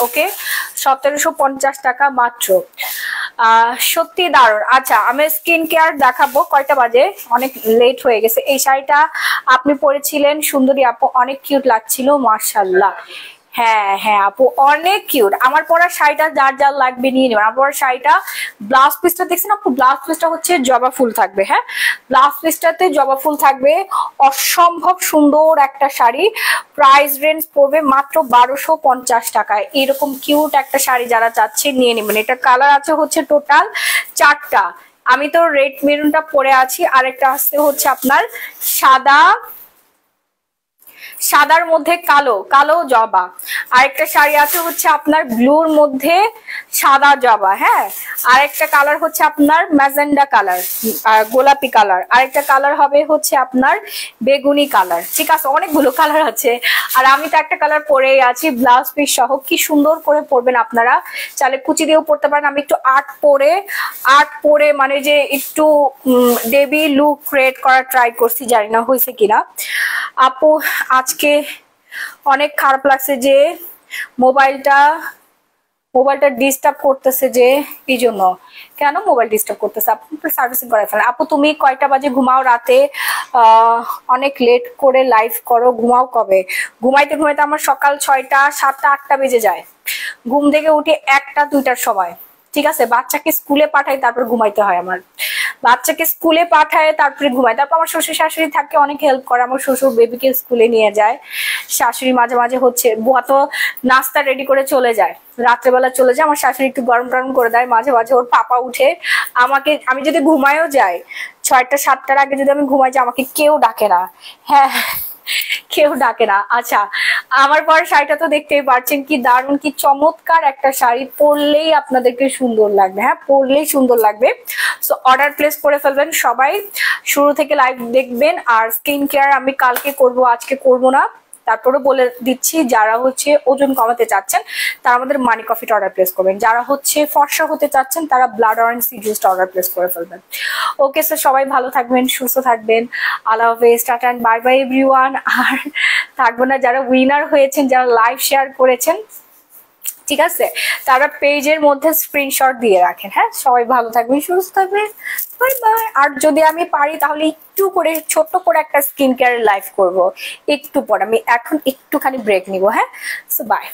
ওকে 1750 টাকা মাত্র। সত্যি দারুণ। আচ্ছা আমি স্কিন কেয়ার দেখাবো। কয়টা বাজে? অনেক লেট হয়ে গেছে। এই শাড়িটা আপনি পরেছিলেন সুন্দরী আপু, অনেক কিউট লাগছিল মাশাআল্লাহ। হ্যাঁ হ্যাঁ আপু অনেক কিউট। আমার পরা শাড়িটা যার যার লাগবে নিয়ে নেবেন। আমার পরা শাড়িটা ব্লাউজ পিসটা দেখছেন আপু, ব্লাউজ পিসটা হচ্ছে জবা ফুল থাকবে। হ্যাঁ ব্লাউজ পিসটাতে জবা ফুল থাকবে। অসম্ভব সুন্দর একটা শাড়ি। প্রাইস রেঞ্জ পড়বে মাত্র 1250 টাকায়। এরকম কিউট একটা শাড়ি যারা চাচ্ছে নিয়ে নেবেন। এটা কালার আছে হচ্ছে টোটাল 4টা। আমি তো রেড মেরুনটা পরে আছি, আরেকটা আসছে হচ্ছে আপনার সাদা, সাদার মধ্যে কালো, কালো জবা। আরেকটা শাড়ি আছে হচ্ছে আপনার ব্লুর মধ্যে সাদা জবা। হ্যাঁ আরেকটা কালার হচ্ছে আপনার ম্যাজেন্ডা কালার, গোলাপি কালার। আরেকটা কালার হবে হচ্ছে আপনার বেগুনি কালার। ঠিক আছে, অনেকগুলো কালার আছে। আর আমি তো একটা কালার পরেই আছি ব্লাউজ পিস সহ। কি সুন্দর করে পরবেন আপনারা, চাইলে কুচি দিয়েও পরতে পারেন। আমি একটু আর্ট পরে মানে যে একটু দেবী লুক ক্রিয়েট করার ট্রাই করছি, জানি না হয়েছে কিনা। আপু আজকে অনেক খারাপ লাগছে যে মোবাইলটা ডিস্টার্ব করতেছে, যে এই জন্য। কেন মোবাইল ডিস্টার্ব করতেছে? আপনি সার্ভিসিং করে ফেলেন। আপু তুমি কয়টা বাজে ঘুমাও রাতে? অনেক লেট করে লাইভ করো, ঘুমাও কবে? ঘুমাইতে ঘুমাইতে আমার সকাল 6টা 7টা 8টা বেজে যায়। ঘুম থেকে উঠে 1টা 2টার সময়। ঠিক আছে, বাচ্চাকে স্কুলে পাঠাই তারপর ঘুমাইতে হয় আমার। বাচ্চাকে স্কুলে পাঠায় তারপরে ঘুমায়। তারপর আমার শ্বশুর শাশুড়ি থাকে, অনেক হেল্প করে। আমার শ্বশুর বেবিকে স্কুলে নিয়ে যায়, শাশুড়ি মাঝে মাঝে হচ্ছে বুয়া তো নাস্তা রেডি করে চলে যায়, রাত্রেবেলা চলে যায়। আমার শাশুড়ি একটু গরম টরম করে দেয় মাঝে মাঝে। ওর পাপা উঠে আমাকে, আমি যদি ঘুমায়ও যাই 6টা 7টার আগে যদি আমি ঘুমাই যাই, আমাকে কেউ ডাকে না। হ্যাঁ, কেউ ডাকে না। আচ্ছা, আমার পর শাড়িটা তো দেখতেই পাচ্ছেন, কি দারুণ, কি চমৎকার একটা শাড়ি। পরলেই আপনাদেরকে সুন্দর লাগবে, হ্যাঁ পরলেই সুন্দর লাগবে। সো অর্ডার প্লেস করে ফেলবেন সবাই, শুরু থেকে লাইভ দেখবেন। আর স্কিন কেয়ার আমি কালকে করব, আজকে করব না। তারপরে বলে দিচ্ছি, যারা হচ্ছে ওজন কমাতে চাচ্ছেন তারা আমাদের মানি কফিটা অর্ডার প্লেস করবেন, যারা হচ্ছে ফর্সা হতে চাচ্ছেন তারা ব্লাড অরেঞ্জ সি জুসটা অর্ডার প্লেস করে ফেলবেন। ওকে স্যার, সবাই ভালো থাকবেন, সুস্থ থাকবেন। আল্লাহ হাফেজ, tata and bye bye everyone. আর থাকবো না, যারা উইনার হয়েছেন, যারা লাইভ শেয়ার করেছেন, ঠিক আছে, তারা পেজের মধ্যে স্ক্রিনশট দিয়ে রাখেন। হ্যাঁ, সবাই ভালো থাকবেন, সুস্থ থাকবেন, বাই বাই। আর যদি আমি পারি তাহলে একটু করে ছোট্ট করে একটা স্কিন কেয়ার লাইভ করব একটু পর। আমি এখন একটুখানি ব্রেক নিব। হ্যাঁ, সো বাই।